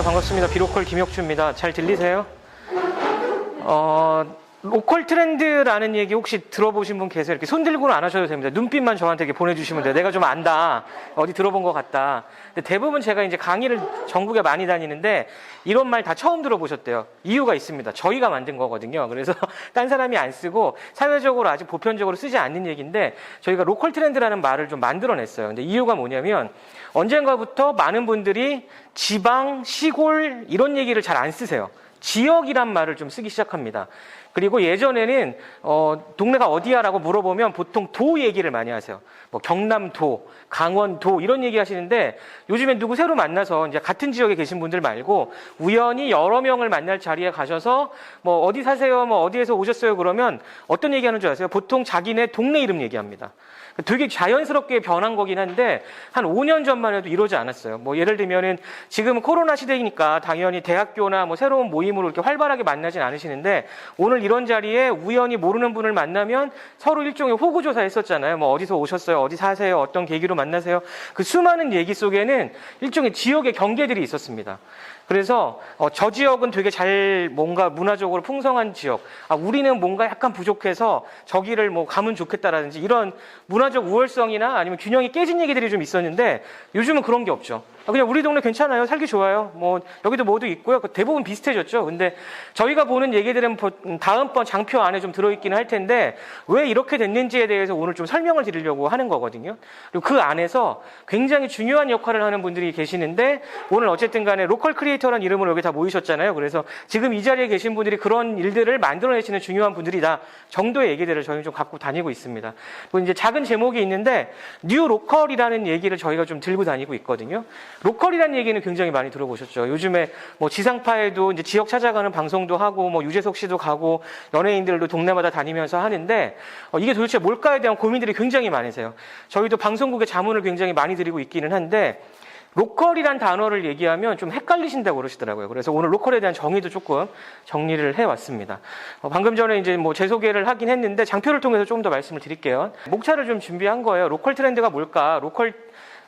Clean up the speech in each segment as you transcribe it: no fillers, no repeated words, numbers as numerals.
안녕하세요. 반갑습니다. 비로컬 김혁주입니다. 잘 들리세요? 로컬 트렌드라는 얘기 혹시 들어보신 분 계세요? 이렇게 손 들고는 안 하셔도 됩니다. 눈빛만 저한테 이렇게 보내주시면 돼요. 내가 좀 안다. 어디 들어본 것 같다. 근데 대부분 제가 이제 강의를 전국에 많이 다니는데 이런 말 다 처음 들어보셨대요. 이유가 있습니다. 저희가 만든 거거든요. 그래서 딴 사람이 안 쓰고 사회적으로 아직 보편적으로 쓰지 않는 얘기인데 저희가 로컬 트렌드라는 말을 좀 만들어냈어요. 근데 이유가 뭐냐면 언젠가부터 많은 분들이 지방, 시골 이런 얘기를 잘 안 쓰세요. 지역이란 말을 좀 쓰기 시작합니다. 그리고 예전에는 동네가 어디야라고 물어보면 보통 도 얘기를 많이 하세요. 뭐 경남도, 강원도 이런 얘기 하시는데 요즘엔 누구 새로 만나서 이제 같은 지역에 계신 분들 말고 우연히 여러 명을 만날 자리에 가셔서 뭐 어디 사세요? 뭐 어디에서 오셨어요? 그러면 어떤 얘기하는 줄 아세요? 보통 자기네 동네 이름 얘기합니다. 되게 자연스럽게 변한 거긴 한데 한 5년 전만 해도 이러지 않았어요. 뭐 예를 들면은 지금은 코로나 시대이니까 당연히 대학교나 뭐 새로운 모임으로 이렇게 활발하게 만나진 않으시는데 오늘 이런 자리에 우연히 모르는 분을 만나면 서로 일종의 호구조사 했었잖아요. 뭐 어디서 오셨어요? 어디 사세요? 어떤 계기로 만나세요? 그 수많은 얘기 속에는 일종의 지역의 경계들이 있었습니다. 그래서 저 지역은 되게 잘 뭔가 문화적으로 풍성한 지역, 우리는 뭔가 약간 부족해서 저기를 뭐 가면 좋겠다라든지 이런 문화적 우월성이나 아니면 균형이 깨진 얘기들이 좀 있었는데 요즘은 그런 게 없죠. 그냥 우리 동네 괜찮아요. 살기 좋아요. 뭐 여기도 뭐도 있고요. 대부분 비슷해졌죠. 근데 저희가 보는 얘기들은 다음번 장표 안에 좀 들어있기는 할 텐데 왜 이렇게 됐는지에 대해서 오늘 좀 설명을 드리려고 하는 거거든요. 그리고 그 안에서 굉장히 중요한 역할을 하는 분들이 계시는데 오늘 어쨌든 간에 로컬 크리에이터라는 이름으로 여기 다 모이셨잖아요. 그래서 지금 이 자리에 계신 분들이 그런 일들을 만들어내시는 중요한 분들이다 정도의 얘기들을 저희는 좀 갖고 다니고 있습니다. 그리고 이제 작은 제목이 있는데 뉴 로컬이라는 얘기를 저희가 좀 들고 다니고 있거든요. 로컬이라는 얘기는 굉장히 많이 들어보셨죠. 요즘에 뭐 지상파에도 이제 지역 찾아가는 방송도 하고 뭐 유재석 씨도 가고 연예인들도 동네마다 다니면서 하는데 이게 도대체 뭘까에 대한 고민들이 굉장히 많으세요. 저희도 방송국에 자문을 굉장히 많이 드리고 있기는 한데 로컬이란 단어를 얘기하면 좀 헷갈리신다고 그러시더라고요. 그래서 오늘 로컬에 대한 정의도 조금 정리를 해왔습니다. 방금 전에 이제 뭐 제 소개를 하긴 했는데 장표를 통해서 조금 더 말씀을 드릴게요. 목차를 좀 준비한 거예요. 로컬 트렌드가 뭘까? 로컬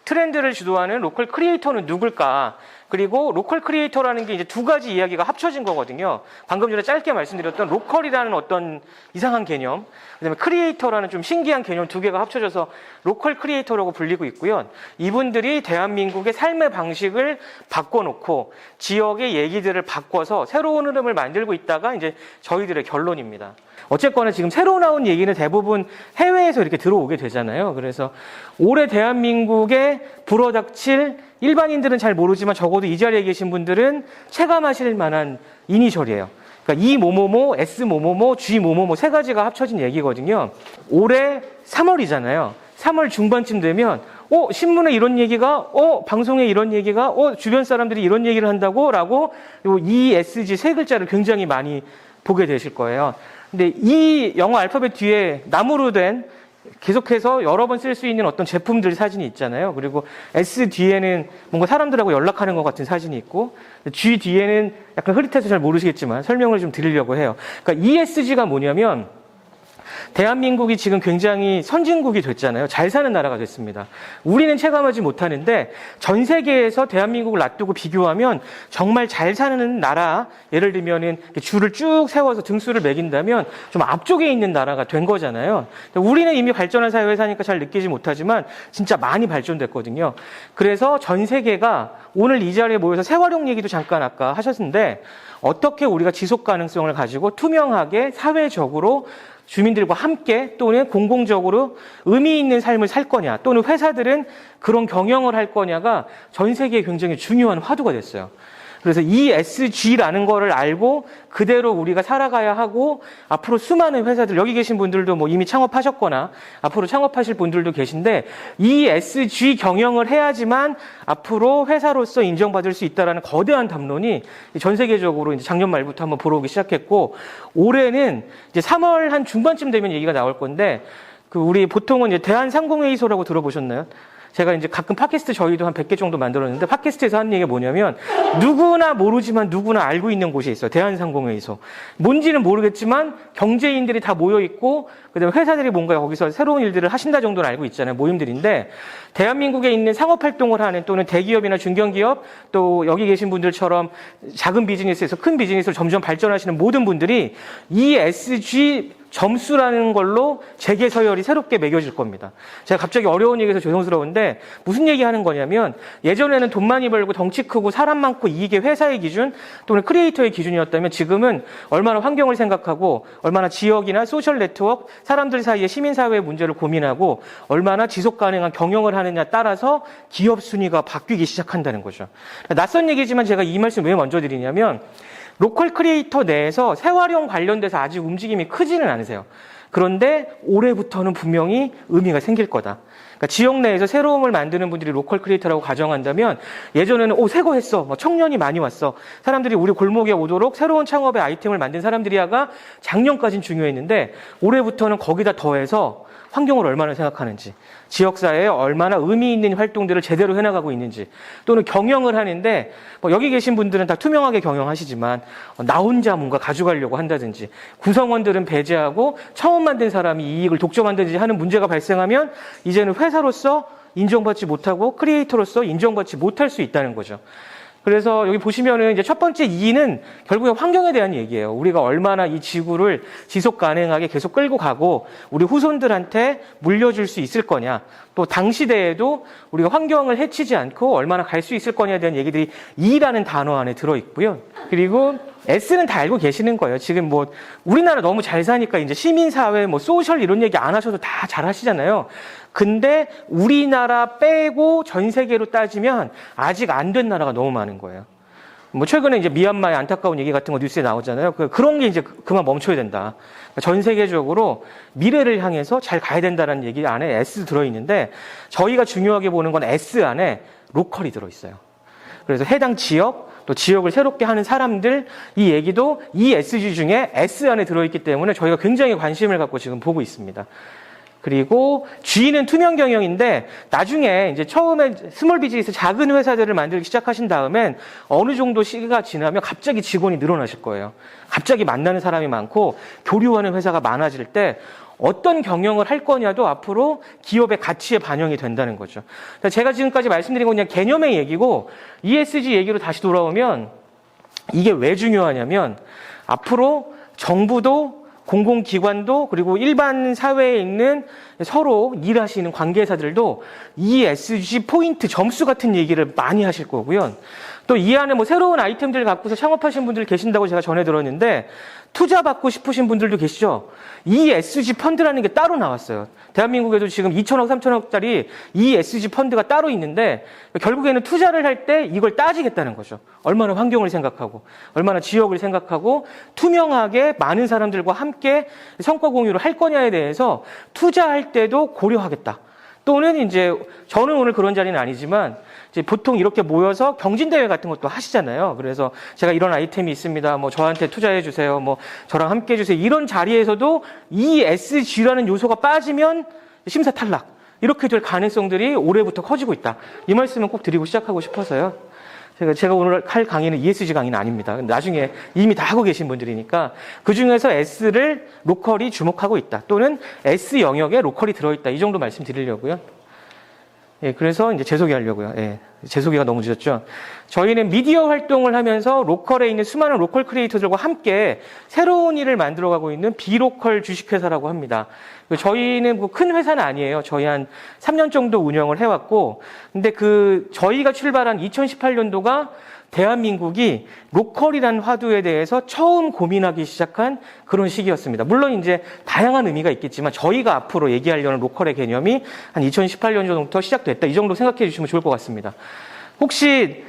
트렌드를 주도하는 로컬 크리에이터는 누굴까? 그리고 로컬 크리에이터라는 게 이제 두 가지 이야기가 합쳐진 거거든요. 방금 전에 짧게 말씀드렸던 로컬이라는 어떤 이상한 개념, 그다음에 크리에이터라는 좀 신기한 개념 두 개가 합쳐져서 로컬 크리에이터라고 불리고 있고요. 이분들이 대한민국의 삶의 방식을 바꿔놓고 지역의 얘기들을 바꿔서 새로운 흐름을 만들고 있다가 이제 저희들의 결론입니다. 어쨌거나 지금 새로 나온 얘기는 대부분 해외에서 이렇게 들어오게 되잖아요. 그래서 올해 대한민국에 불어닥칠 일반인들은 잘 모르지만 적어도 이 자리에 계신 분들은 체감하실 만한 이니셜이에요. 그러니까 이 뭐뭐뭐, S 뭐뭐뭐, G 뭐뭐뭐 세 가지가 합쳐진 얘기거든요. 올해 3월이잖아요. 3월 중반쯤 되면 신문에 이런 얘기가, 방송에 이런 얘기가, 주변 사람들이 이런 얘기를 한다고 라고 ESG 세 글자를 굉장히 많이 보게 되실 거예요. 근데 이 영어 알파벳 뒤에 나무로 된 계속해서 여러 번 쓸 수 있는 어떤 제품들 사진이 있잖아요. 그리고 S 뒤에는 뭔가 사람들하고 연락하는 것 같은 사진이 있고 G 뒤에는 약간 흐릿해서 잘 모르시겠지만 설명을 좀 드리려고 해요. 그러니까 ESG가 뭐냐면 대한민국이 지금 굉장히 선진국이 됐잖아요. 잘 사는 나라가 됐습니다. 우리는 체감하지 못하는데 전 세계에서 대한민국을 놔두고 비교하면 정말 잘 사는 나라, 예를 들면은 줄을 쭉 세워서 등수를 매긴다면 좀 앞쪽에 있는 나라가 된 거잖아요. 우리는 이미 발전한 사회에 사니까 잘 느끼지 못하지만 진짜 많이 발전됐거든요. 그래서 전 세계가 오늘 이 자리에 모여서 생활용 얘기도 잠깐 아까 하셨는데 어떻게 우리가 지속 가능성을 가지고 투명하게 사회적으로 주민들과 함께 또는 공공적으로 의미 있는 삶을 살 거냐 또는 회사들은 그런 경영을 할 거냐가 전 세계에 굉장히 중요한 화두가 됐어요. 그래서 ESG라는 거를 알고 그대로 우리가 살아가야 하고 앞으로 수많은 회사들 여기 계신 분들도 뭐 이미 창업하셨거나 앞으로 창업하실 분들도 계신데 ESG 경영을 해야지만 앞으로 회사로서 인정받을 수 있다라는 거대한 담론이 전 세계적으로 이제 작년 말부터 한번 보러 오기 시작했고 올해는 이제 3월 한 중반쯤 되면 얘기가 나올 건데 우리 보통은 이제 대한상공회의소라고 들어보셨나요? 제가 이제 가끔 팟캐스트 저희도 한 100개 정도 만들었는데 팟캐스트에서 하는 얘기가 뭐냐면 누구나 모르지만 누구나 알고 있는 곳이 있어요. 대한상공회의소. 뭔지는 모르겠지만 경제인들이 다 모여 있고 그다음에 회사들이 뭔가 거기서 새로운 일들을 하신다 정도는 알고 있잖아요. 모임들인데 대한민국에 있는 상업활동을 하는 또는 대기업이나 중견기업 또 여기 계신 분들처럼 작은 비즈니스에서 큰 비즈니스로 점점 발전하시는 모든 분들이 ESG 점수라는 걸로 재계 서열이 새롭게 매겨질 겁니다. 제가 갑자기 어려운 얘기해서 죄송스러운데 무슨 얘기하는 거냐면 예전에는 돈 많이 벌고 덩치 크고 사람 많고 이익의 회사의 기준 또는 크리에이터의 기준이었다면 지금은 얼마나 환경을 생각하고 얼마나 지역이나 소셜 네트워크 사람들 사이의 시민사회의 문제를 고민하고 얼마나 지속 가능한 경영을 하느냐에 따라서 기업 순위가 바뀌기 시작한다는 거죠. 낯선 얘기지만 제가 이 말씀 왜 먼저 드리냐면 로컬 크리에이터 내에서 생활형 관련돼서 아직 움직임이 크지는 않으세요. 그런데 올해부터는 분명히 의미가 생길 거다. 그러니까 지역 내에서 새로움을 만드는 분들이 로컬 크리에이터라고 가정한다면 예전에는 새거 했어. 뭐 청년이 많이 왔어. 사람들이 우리 골목에 오도록 새로운 창업의 아이템을 만든 사람들이야가 작년까지는 중요했는데 올해부터는 거기다 더해서 환경을 얼마나 생각하는지, 지역사회에 얼마나 의미 있는 활동들을 제대로 해나가고 있는지, 또는 경영을 하는데 여기 계신 분들은 다 투명하게 경영하시지만 나 혼자 뭔가 가져가려고 한다든지 구성원들은 배제하고 처음 만든 사람이 이익을 독점한다든지 하는 문제가 발생하면 이제는 회사로서 인정받지 못하고 크리에이터로서 인정받지 못할 수 있다는 거죠. 그래서 여기 보시면은 이제 첫 번째 E는 결국에 환경에 대한 얘기예요. 우리가 얼마나 이 지구를 지속 가능하게 계속 끌고 가고 우리 후손들한테 물려줄 수 있을 거냐. 또 당시대에도 우리가 환경을 해치지 않고 얼마나 갈 수 있을 거냐에 대한 얘기들이 E라는 단어 안에 들어있고요. 그리고 S는 다 알고 계시는 거예요. 지금 우리나라 너무 잘 사니까 이제 시민사회, 소셜 이런 얘기 안 하셔도 다 잘 하시잖아요. 근데 우리나라 빼고 전 세계로 따지면 아직 안 된 나라가 너무 많은 거예요. 최근에 이제 미얀마의 안타까운 얘기 같은 거 뉴스에 나오잖아요. 그런 게 이제 그만 멈춰야 된다. 전 세계적으로 미래를 향해서 잘 가야 된다는 얘기 안에 S 들어있는데 저희가 중요하게 보는 건 S 안에 로컬이 들어있어요. 그래서 해당 지역, 또 지역을 새롭게 하는 사람들, 이 얘기도 ESG 중에 S 안에 들어있기 때문에 저희가 굉장히 관심을 갖고 지금 보고 있습니다. 그리고 G는 투명 경영인데 나중에 이제 처음에 스몰 비즈니스 작은 회사들을 만들기 시작하신 다음엔 어느 정도 시기가 지나면 갑자기 직원이 늘어나실 거예요. 갑자기 만나는 사람이 많고 교류하는 회사가 많아질 때 어떤 경영을 할 거냐도 앞으로 기업의 가치에 반영이 된다는 거죠. 제가 지금까지 말씀드린 건 그냥 개념의 얘기고 ESG 얘기로 다시 돌아오면 이게 왜 중요하냐면 앞으로 정부도 공공기관도 그리고 일반 사회에 있는 서로 일하시는 관계사들도 ESG 포인트 점수 같은 얘기를 많이 하실 거고요. 또 이 안에 새로운 아이템들 갖고서 창업하신 분들 계신다고 제가 전해 들었는데 투자 받고 싶으신 분들도 계시죠. ESG 펀드라는 게 따로 나왔어요. 대한민국에도 지금 2천억, 3천억짜리 ESG 펀드가 따로 있는데 결국에는 투자를 할 때 이걸 따지겠다는 거죠. 얼마나 환경을 생각하고 얼마나 지역을 생각하고 투명하게 많은 사람들과 함께 성과 공유를 할 거냐에 대해서 투자할 때도 고려하겠다. 또는 이제 저는 오늘 그런 자리는 아니지만 이제 보통 이렇게 모여서 경진대회 같은 것도 하시잖아요. 그래서 제가 이런 아이템이 있습니다. 저한테 투자해 주세요. 저랑 함께 해 주세요. 이런 자리에서도 ESG라는 요소가 빠지면 심사 탈락. 이렇게 될 가능성들이 올해부터 커지고 있다. 이 말씀은 꼭 드리고 시작하고 싶어서요. 제가 오늘 할 강의는 ESG 강의는 아닙니다. 나중에 이미 다 하고 계신 분들이니까 그 중에서 S를 로컬이 주목하고 있다. 또는 S 영역에 로컬이 들어있다. 이 정도 말씀드리려고요. 예, 그래서 이제 제 소개하려고요. 예, 제 소개가 너무 늦었죠. 저희는 미디어 활동을 하면서 로컬에 있는 수많은 로컬 크리에이터들과 함께 새로운 일을 만들어가고 있는 비로컬 주식회사라고 합니다. 저희는 큰 회사는 아니에요. 저희 한 3년 정도 운영을 해왔고, 근데 저희가 출발한 2018년도가 대한민국이 로컬이라는 화두에 대해서 처음 고민하기 시작한 그런 시기였습니다. 물론 이제 다양한 의미가 있겠지만 저희가 앞으로 얘기하려는 로컬의 개념이 한 2018년 정도부터 시작됐다. 이 정도 생각해 주시면 좋을 것 같습니다. 혹시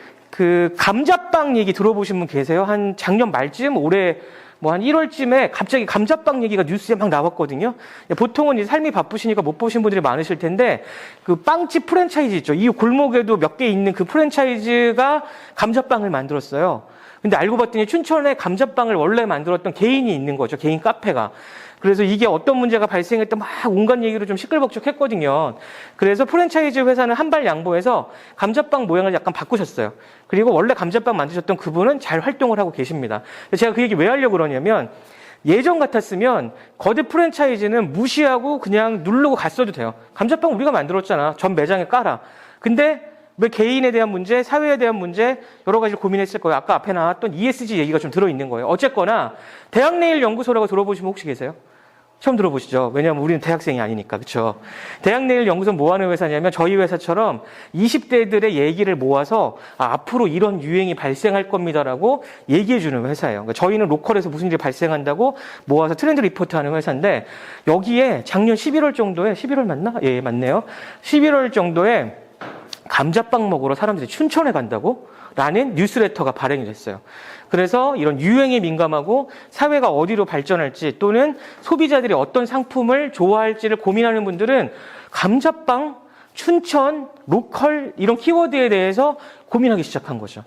감자빵 얘기 들어보신 분 계세요? 한 작년 말쯤 올해 한 1월쯤에 갑자기 감자빵 얘기가 뉴스에 막 나왔거든요. 보통은 이제 삶이 바쁘시니까 못 보신 분들이 많으실 텐데 빵집 프랜차이즈 있죠. 이 골목에도 몇 개 있는 그 프랜차이즈가 감자빵을 만들었어요. 근데 알고 봤더니 춘천에 감자빵을 원래 만들었던 개인이 있는 거죠. 개인 카페가. 그래서 이게 어떤 문제가 발생했다 막 온갖 얘기로 좀 시끌벅적했거든요. 그래서 프랜차이즈 회사는 한 발 양보해서 감자빵 모양을 약간 바꾸셨어요. 그리고 원래 감자빵 만드셨던 그분은 잘 활동을 하고 계십니다. 제가 그 얘기 왜 하려고 그러냐면 예전 같았으면 거대 프랜차이즈는 무시하고 그냥 누르고 갔어도 돼요. 감자빵 우리가 만들었잖아. 전 매장에 깔아. 근데 왜 개인에 대한 문제, 사회에 대한 문제 여러 가지 고민했을 거예요. 아까 앞에 나왔던 ESG 얘기가 좀 들어있는 거예요. 어쨌거나 대학내일연구소라고 들어보시면 혹시 계세요? 처음 들어보시죠? 왜냐하면 우리는 대학생이 아니니까. 그렇죠? 대학내일연구소 뭐 하는 회사냐면 저희 회사처럼 20대들의 얘기를 모아서 앞으로 이런 유행이 발생할 겁니다라고 얘기해 주는 회사예요. 그러니까 저희는 로컬에서 무슨 일이 발생한다고 모아서 트렌드 리포트하는 회사인데 여기에 작년 11월 정도에 11월 맞나? 예, 맞네요. 11월 정도에 감자빵 먹으러 사람들이 춘천에 간다고? 라는 뉴스레터가 발행이 됐어요. 그래서 이런 유행에 민감하고 사회가 어디로 발전할지 또는 소비자들이 어떤 상품을 좋아할지를 고민하는 분들은 감자빵, 춘천, 로컬 이런 키워드에 대해서 고민하기 시작한 거죠.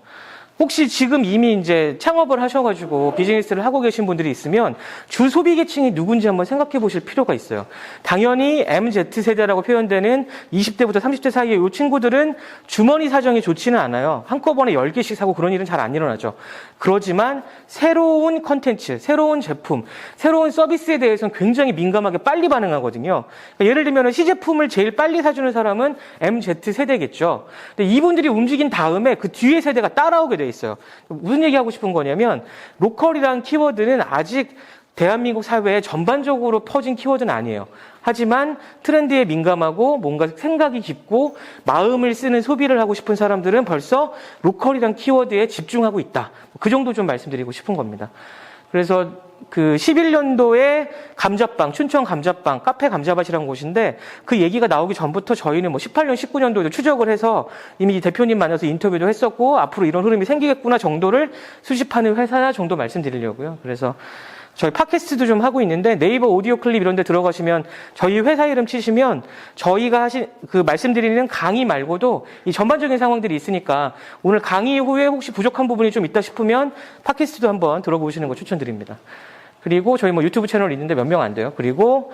혹시 지금 이미 이제 창업을 하셔가지고 비즈니스를 하고 계신 분들이 있으면 주 소비 계층이 누군지 한번 생각해 보실 필요가 있어요. 당연히 MZ세대라고 표현되는 20대부터 30대 사이의 이 친구들은 주머니 사정이 좋지는 않아요. 한꺼번에 10개씩 사고 그런 일은 잘 안 일어나죠. 그러지만 새로운 컨텐츠, 새로운 제품, 새로운 서비스에 대해서는 굉장히 민감하게 빨리 반응하거든요. 그러니까 예를 들면 시제품을 제일 빨리 사주는 사람은 MZ세대겠죠. 근데 이분들이 움직인 다음에 그 뒤에 세대가 따라오게 돼요. 있어요. 무슨 얘기하고 싶은 거냐면 로컬이라는 키워드는 아직 대한민국 사회에 전반적으로 퍼진 키워드는 아니에요. 하지만 트렌드에 민감하고 뭔가 생각이 깊고 마음을 쓰는 소비를 하고 싶은 사람들은 벌써 로컬이라는 키워드에 집중하고 있다. 그 정도 좀 말씀드리고 싶은 겁니다. 그래서 그 11년도에 감자빵, 춘천 감자빵, 카페 감자밭이라는 곳인데 그 얘기가 나오기 전부터 저희는 뭐 18년, 19년도에도 추적을 해서 이미 대표님 만나서 인터뷰도 했었고 앞으로 이런 흐름이 생기겠구나 정도를 수집하는 회사 정도 말씀드리려고요. 그래서 저희 팟캐스트도 좀 하고 있는데 네이버 오디오 클립 이런 데 들어가시면 저희 회사 이름 치시면 저희가 하신 그 말씀드리는 강의 말고도 이 전반적인 상황들이 있으니까 오늘 강의 후에 혹시 부족한 부분이 좀 있다 싶으면 팟캐스트도 한번 들어보시는 거 추천드립니다. 그리고 저희 뭐 유튜브 채널 있는데 몇 명 안 돼요. 그리고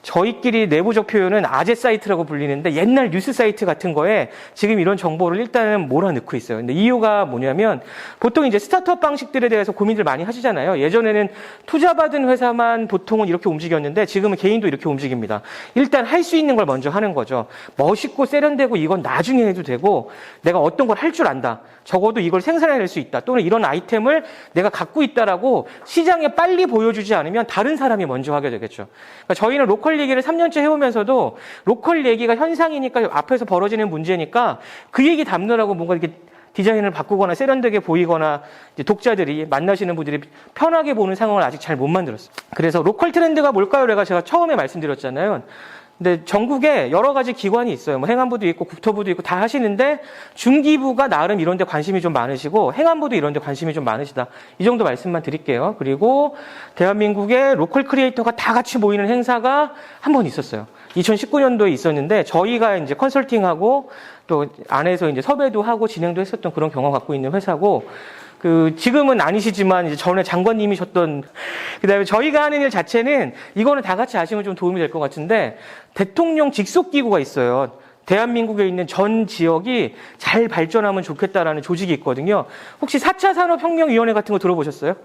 저희끼리 내부적 표현은 아재 사이트라고 불리는데 옛날 뉴스 사이트 같은 거에 지금 이런 정보를 일단은 몰아넣고 있어요. 근데 이유가 뭐냐면 보통 이제 스타트업 방식들에 대해서 고민들 많이 하시잖아요. 예전에는 투자받은 회사만 보통은 이렇게 움직였는데 지금은 개인도 이렇게 움직입니다. 일단 할 수 있는 걸 먼저 하는 거죠. 멋있고 세련되고 이건 나중에 해도 되고 내가 어떤 걸 할 줄 안다. 적어도 이걸 생산해낼 수 있다. 또는 이런 아이템을 내가 갖고 있다라고 시장에 빨리 보여주지 않으면 다른 사람이 먼저 하게 되겠죠. 그러니까 저희는 로컬 얘기를 3년째 해오면서도 로컬 얘기가 현상이니까 앞에서 벌어지는 문제니까 그 얘기 담느라고 뭔가 이렇게 디자인을 바꾸거나 세련되게 보이거나 이제 독자들이 만나시는 분들이 편하게 보는 상황을 아직 잘 못 만들었어요. 그래서 로컬 트렌드가 뭘까요? 제가 처음에 말씀드렸잖아요. 근데 전국에 여러 가지 기관이 있어요. 뭐 행안부도 있고 국토부도 있고 다 하시는데 중기부가 나름 이런 데 관심이 좀 많으시고 행안부도 이런 데 관심이 좀 많으시다. 이 정도 말씀만 드릴게요. 그리고 대한민국의 로컬 크리에이터가 다 같이 모이는 행사가 한 번 있었어요. 2019년도에 있었는데 저희가 이제 컨설팅하고 또 안에서 이제 섭외도 하고 진행도 했었던 그런 경험 갖고 있는 회사고 지금은 아니시지만 이제 전에 장관님이셨던 그다음에 저희가 하는 일 자체는 이거는 다 같이 아시면 좀 도움이 될 것 같은데 대통령 직속 기구가 있어요. 대한민국에 있는 전 지역이 잘 발전하면 좋겠다라는 조직이 있거든요. 혹시 4차 산업혁명위원회 같은 거 들어보셨어요?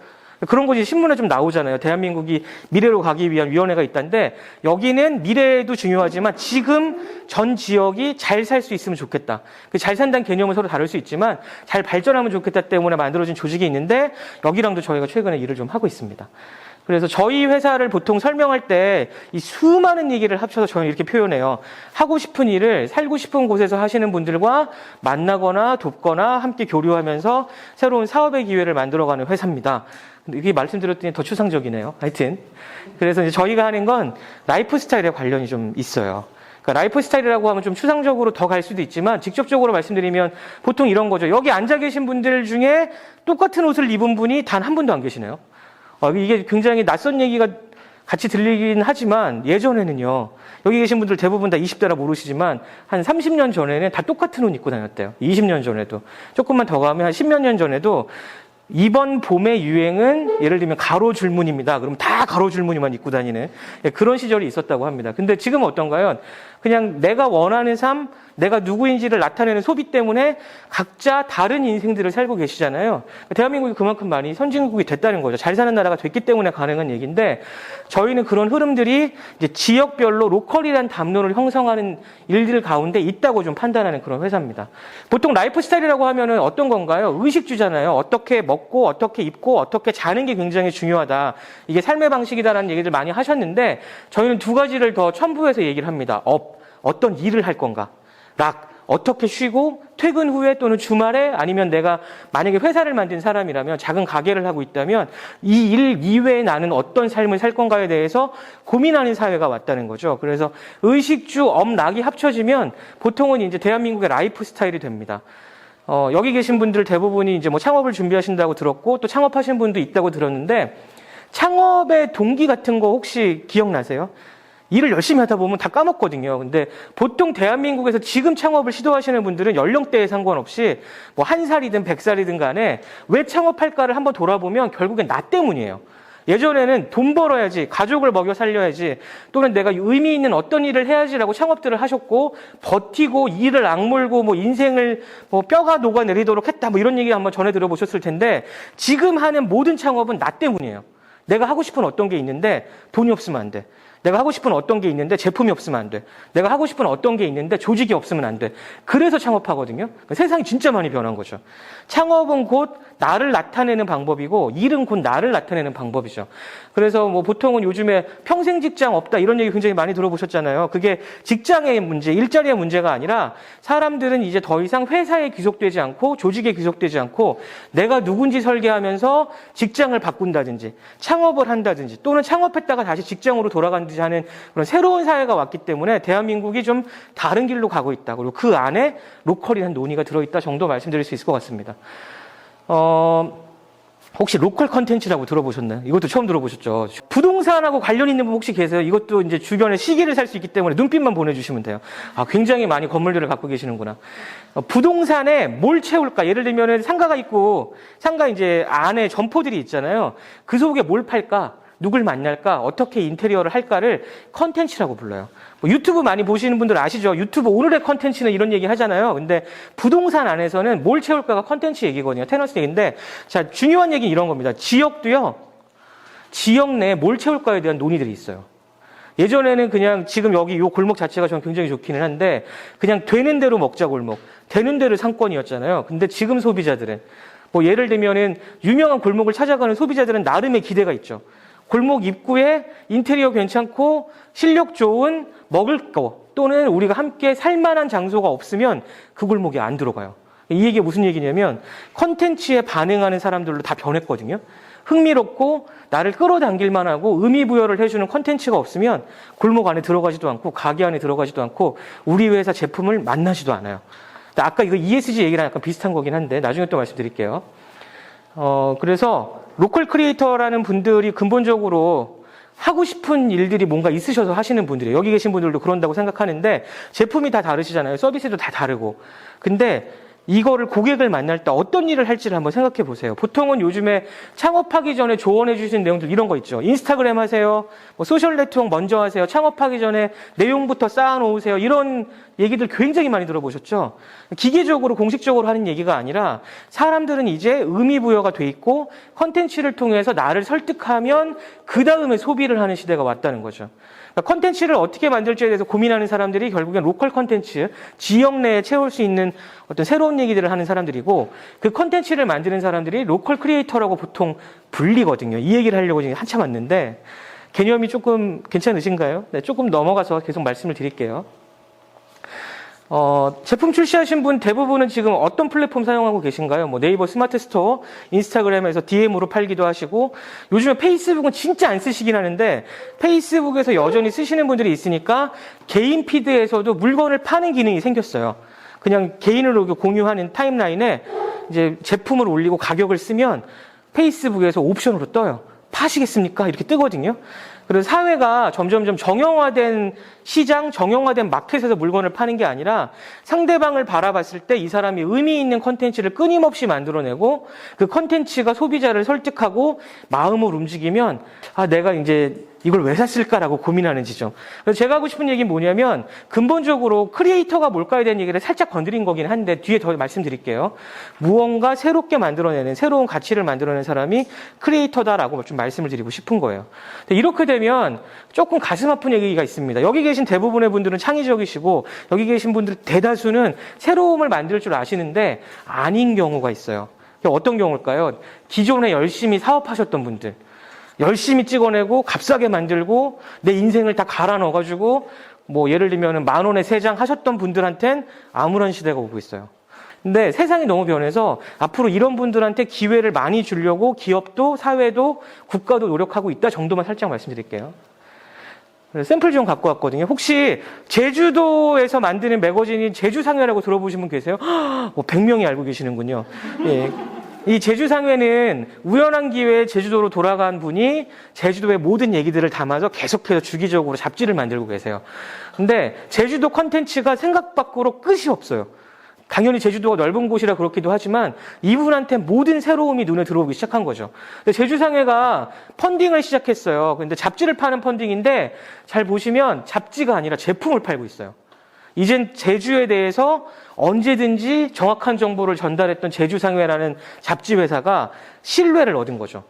그런 것이 신문에 좀 나오잖아요. 대한민국이 미래로 가기 위한 위원회가 있다는데 여기는 미래도 중요하지만 지금 전 지역이 잘 살 수 있으면 좋겠다. 잘 산다는 개념은 서로 다를 수 있지만 잘 발전하면 좋겠다 때문에 만들어진 조직이 있는데 여기랑도 저희가 최근에 일을 좀 하고 있습니다. 그래서 저희 회사를 보통 설명할 때 이 수많은 얘기를 합쳐서 저는 이렇게 표현해요. 하고 싶은 일을 살고 싶은 곳에서 하시는 분들과 만나거나 돕거나 함께 교류하면서 새로운 사업의 기회를 만들어가는 회사입니다. 이게 말씀드렸더니 더 추상적이네요. 하여튼. 그래서 이제 저희가 하는 건 라이프 스타일에 관련이 좀 있어요. 그러니까 라이프 스타일이라고 하면 좀 추상적으로 더 갈 수도 있지만 직접적으로 말씀드리면 보통 이런 거죠. 여기 앉아 계신 분들 중에 똑같은 옷을 입은 분이 단 한 분도 안 계시네요. 이게 굉장히 낯선 얘기가 같이 들리긴 하지만 예전에는요. 여기 계신 분들 대부분 다 20대라 모르시지만 한 30년 전에는 다 똑같은 옷 입고 다녔대요. 20년 전에도. 조금만 더 가면 한 10몇 년 전에도 이번 봄의 유행은 예를 들면 가로줄무늬입니다. 그럼 다 가로줄무늬만 입고 다니는 그런 시절이 있었다고 합니다. 근데 지금은 어떤가요? 그냥 내가 원하는 삶, 내가 누구인지를 나타내는 소비 때문에 각자 다른 인생들을 살고 계시잖아요. 대한민국이 그만큼 많이 선진국이 됐다는 거죠. 잘 사는 나라가 됐기 때문에 가능한 얘기인데 저희는 그런 흐름들이 이제 지역별로 로컬이라는 담론을 형성하는 일들 가운데 있다고 좀 판단하는 그런 회사입니다. 보통 라이프 스타일이라고 하면은 어떤 건가요? 의식주잖아요. 어떻게 먹고 어떻게 입고 어떻게 자는 게 굉장히 중요하다. 이게 삶의 방식이다라는 얘기를 많이 하셨는데 저희는 두 가지를 더 첨부해서 얘기를 합니다. 어떤 일을 할 건가? 어떻게 쉬고 퇴근 후에 또는 주말에 아니면 내가 만약에 회사를 만든 사람이라면 작은 가게를 하고 있다면 이 일 이외에 나는 어떤 삶을 살 건가에 대해서 고민하는 사회가 왔다는 거죠. 그래서 의식주, 낙이 합쳐지면 보통은 이제 대한민국의 라이프 스타일이 됩니다. 여기 계신 분들 대부분이 이제 뭐 창업을 준비하신다고 들었고 또 창업하신 분도 있다고 들었는데 창업의 동기 같은 거 혹시 기억나세요? 일을 열심히 하다 보면 다 까먹거든요. 근데 보통 대한민국에서 지금 창업을 시도하시는 분들은 연령대에 상관없이 뭐 1살이든 100살이든 간에 왜 창업할까를 한번 돌아보면 결국엔 나 때문이에요. 예전에는 돈 벌어야지, 가족을 먹여 살려야지, 또는 내가 의미 있는 어떤 일을 해야지라고 창업들을 하셨고, 버티고 일을 악물고 뭐 인생을 뭐 뼈가 녹아내리도록 했다, 뭐 이런 얘기 한번 전해 들어보셨을 텐데, 지금 하는 모든 창업은 나 때문이에요. 내가 하고 싶은 어떤 게 있는데 돈이 없으면 안 돼. 내가 하고 싶은 어떤 게 있는데 제품이 없으면 안 돼. 내가 하고 싶은 어떤 게 있는데 조직이 없으면 안 돼. 그래서 창업하거든요. 세상이 진짜 많이 변한 거죠. 창업은 곧 나를 나타내는 방법이고 일은 곧 나를 나타내는 방법이죠. 그래서 뭐 보통은 요즘에 평생 직장 없다 이런 얘기 굉장히 많이 들어보셨잖아요. 그게 직장의 문제, 일자리의 문제가 아니라 사람들은 이제 더 이상 회사에 귀속되지 않고 조직에 귀속되지 않고 내가 누군지 설계하면서 직장을 바꾼다든지 창업을 한다든지 또는 창업했다가 다시 직장으로 돌아간다든지 하는 그런 새로운 사회가 왔기 때문에 대한민국이 좀 다른 길로 가고 있다. 그리고 그 안에 로컬이라는 논의가 들어있다 정도 말씀드릴 수 있을 것 같습니다. 혹시 로컬 컨텐츠라고 들어보셨나요? 이것도 처음 들어보셨죠? 부동산하고 관련 있는 분 혹시 계세요? 이것도 이제 주변에 시기를 살 수 있기 때문에 눈빛만 보내주시면 돼요. 굉장히 많이 건물들을 갖고 계시는구나. 부동산에 뭘 채울까? 예를 들면 상가가 있고 상가 이제 안에 점포들이 있잖아요. 그 속에 뭘 팔까? 누굴 만날까? 어떻게 인테리어를 할까를 컨텐츠라고 불러요. 뭐 유튜브 많이 보시는 분들 아시죠? 유튜브 오늘의 컨텐츠는 이런 얘기 하잖아요. 근데 부동산 안에서는 뭘 채울까가 컨텐츠 얘기거든요. 테너스 얘기인데, 자, 중요한 얘기는 이런 겁니다. 지역도요, 지역 내에 뭘 채울까에 대한 논의들이 있어요. 예전에는 그냥 지금 여기 요 골목 자체가 저는 굉장히 좋기는 한데, 그냥 되는 대로 먹자 골목, 되는 대로 상권이었잖아요. 근데 지금 소비자들은, 뭐 예를 들면은 유명한 골목을 찾아가는 소비자들은 나름의 기대가 있죠. 골목 입구에 인테리어 괜찮고 실력 좋은 먹을 거 또는 우리가 함께 살만한 장소가 없으면 그 골목에 안 들어가요. 이 얘기가 무슨 얘기냐면 컨텐츠에 반응하는 사람들로 다 변했거든요. 흥미롭고 나를 끌어당길 만하고 의미 부여를 해주는 컨텐츠가 없으면 골목 안에 들어가지도 않고 가게 안에 들어가지도 않고 우리 회사 제품을 만나지도 않아요. 아까 이거 ESG 얘기랑 약간 비슷한 거긴 한데 나중에 또 말씀드릴게요. 그래서 로컬 크리에이터라는 분들이 근본적으로 하고 싶은 일들이 뭔가 있으셔서 하시는 분들이에요. 여기 계신 분들도 그런다고 생각하는데 제품이 다 다르시잖아요. 서비스도 다 다르고. 근데 이거를 고객을 만날 때 어떤 일을 할지를 한번 생각해 보세요. 보통은 요즘에 창업하기 전에 조언해 주신 내용들 이런 거 있죠. 인스타그램 하세요. 뭐 소셜 네트워크 먼저 하세요. 창업하기 전에 내용부터 쌓아 놓으세요. 이런 얘기들 굉장히 많이 들어보셨죠? 기계적으로 공식적으로 하는 얘기가 아니라 사람들은 이제 의미 부여가 돼 있고 컨텐츠를 통해서 나를 설득하면 그 다음에 소비를 하는 시대가 왔다는 거죠. 컨텐츠를 어떻게 만들지에 대해서 고민하는 사람들이 결국엔 로컬 컨텐츠, 지역 내에 채울 수 있는 어떤 새로운 얘기들을 하는 사람들이고 그 컨텐츠를 만드는 사람들이 로컬 크리에이터라고 보통 불리거든요. 이 얘기를 하려고 지금 한참 왔는데 개념이 조금 괜찮으신가요? 네, 조금 넘어가서 계속 말씀을 드릴게요. 제품 출시하신 분 대부분은 지금 어떤 플랫폼 사용하고 계신가요? 뭐 네이버 스마트 스토어, 인스타그램에서 DM으로 팔기도 하시고 요즘에 페이스북은 진짜 안 쓰시긴 하는데 페이스북에서 여전히 쓰시는 분들이 있으니까 개인 피드에서도 물건을 파는 기능이 생겼어요. 그냥 개인으로 공유하는 타임라인에 이제 제품을 올리고 가격을 쓰면 페이스북에서 옵션으로 떠요. 파시겠습니까? 이렇게 뜨거든요. 그래서 사회가 점점점 정형화된 시장, 정형화된 마켓에서 물건을 파는 게 아니라 상대방을 바라봤을 때 이 사람이 의미 있는 컨텐츠를 끊임없이 만들어내고 그 컨텐츠가 소비자를 설득하고 마음을 움직이면 내가 이제 이걸 왜 샀을까라고 고민하는 지점. 그래서 제가 하고 싶은 얘기는 뭐냐면 근본적으로 크리에이터가 뭘까에 대한 얘기를 살짝 건드린 거긴 한데 뒤에 더 말씀드릴게요. 무언가 새롭게 만들어내는 새로운 가치를 만들어내는 사람이 크리에이터다라고 좀 말씀을 드리고 싶은 거예요. 이렇게 되면 조금 가슴 아픈 얘기가 있습니다. 여기 계신 대부분의 분들은 창의적이시고 여기 계신 분들 대다수는 새로움을 만들 줄 아시는데 아닌 경우가 있어요. 어떤 경우일까요? 기존에 열심히 사업하셨던 분들. 열심히 찍어내고 값싸게 만들고 내 인생을 다 갈아 넣어가지고 뭐 예를 들면 10,000원에 3장 하셨던 분들한텐 아무런 시대가 오고 있어요. 근데 세상이 너무 변해서 앞으로 이런 분들한테 기회를 많이 주려고 기업도 사회도 국가도 노력하고 있다 정도만 살짝 말씀드릴게요. 샘플 좀 갖고 왔거든요. 혹시 제주도에서 만드는 매거진인 제주상회라고 들어보신 분 계세요? 100명이 알고 계시는군요. 예. 이 제주상회는 우연한 기회에 제주도로 돌아간 분이 제주도의 모든 얘기들을 담아서 계속해서 주기적으로 잡지를 만들고 계세요. 근데 제주도 컨텐츠가 생각 밖으로 끝이 없어요. 당연히 제주도가 넓은 곳이라 그렇기도 하지만 이분한테 모든 새로움이 눈에 들어오기 시작한 거죠. 근데 제주상회가 펀딩을 시작했어요. 근데 잡지를 파는 펀딩인데 잘 보시면 잡지가 아니라 제품을 팔고 있어요. 이젠 제주에 대해서 언제든지 정확한 정보를 전달했던 제주상회라는 잡지 회사가 신뢰를 얻은 거죠.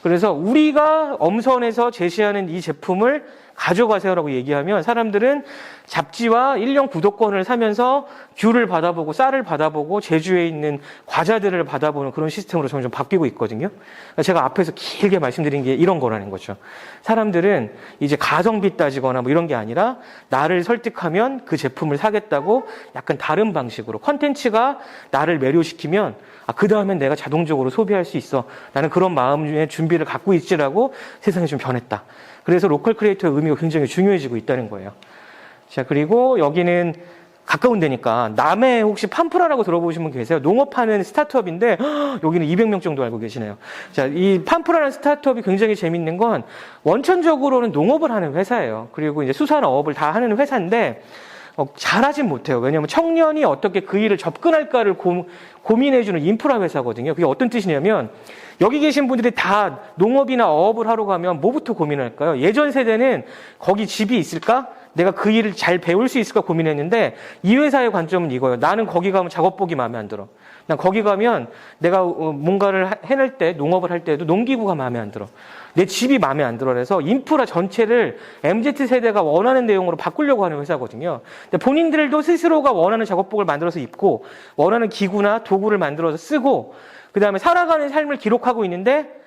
그래서 우리가 엄선해서 제시하는 이 제품을 가져가세요라고 얘기하면 사람들은 잡지와 1년 구독권을 사면서 귤을 받아보고 쌀을 받아보고 제주에 있는 과자들을 받아보는 그런 시스템으로 점점 바뀌고 있거든요. 제가 앞에서 길게 말씀드린 게 이런 거라는 거죠. 사람들은 이제 가성비 따지거나 뭐 이런 게 아니라 나를 설득하면 그 제품을 사겠다고 약간 다른 방식으로 컨텐츠가 나를 매료시키면 그 다음엔 내가 자동적으로 소비할 수 있어. 나는 그런 마음의 준비를 갖고 있지라고 세상이 좀 변했다. 그래서 로컬 크리에이터의 의미가 굉장히 중요해지고 있다는 거예요. 자, 그리고 여기는 가까운 데니까 남해 혹시 판프라라고 들어보신 분 계세요? 농업하는 스타트업인데 여기는 200명 정도 알고 계시네요. 자, 이 판프라라는 스타트업이 굉장히 재밌는 건 원천적으로는 농업을 하는 회사예요. 그리고 이제 수산어업을 다 하는 회사인데 잘하진 못해요. 왜냐하면 청년이 어떻게 그 일을 접근할까를 고민해주는 인프라 회사거든요. 그게 어떤 뜻이냐면 여기 계신 분들이 다 농업이나 어업을 하러 가면 뭐부터 고민할까요? 예전 세대는 거기 집이 있을까? 내가 그 일을 잘 배울 수 있을까 고민했는데 이 회사의 관점은 이거예요. 나는 거기 가면 작업복이 마음에 안 들어. 난 거기 가면 내가 뭔가를 해낼 때 농업을 할 때도 농기구가 마음에 안 들어. 내 집이 마음에 안 들어. 그래서 인프라 전체를 MZ세대가 원하는 내용으로 바꾸려고 하는 회사거든요. 근데 본인들도 스스로가 원하는 작업복을 만들어서 입고 원하는 기구나 도구를 만들어서 쓰고 그 다음에 살아가는 삶을 기록하고 있는데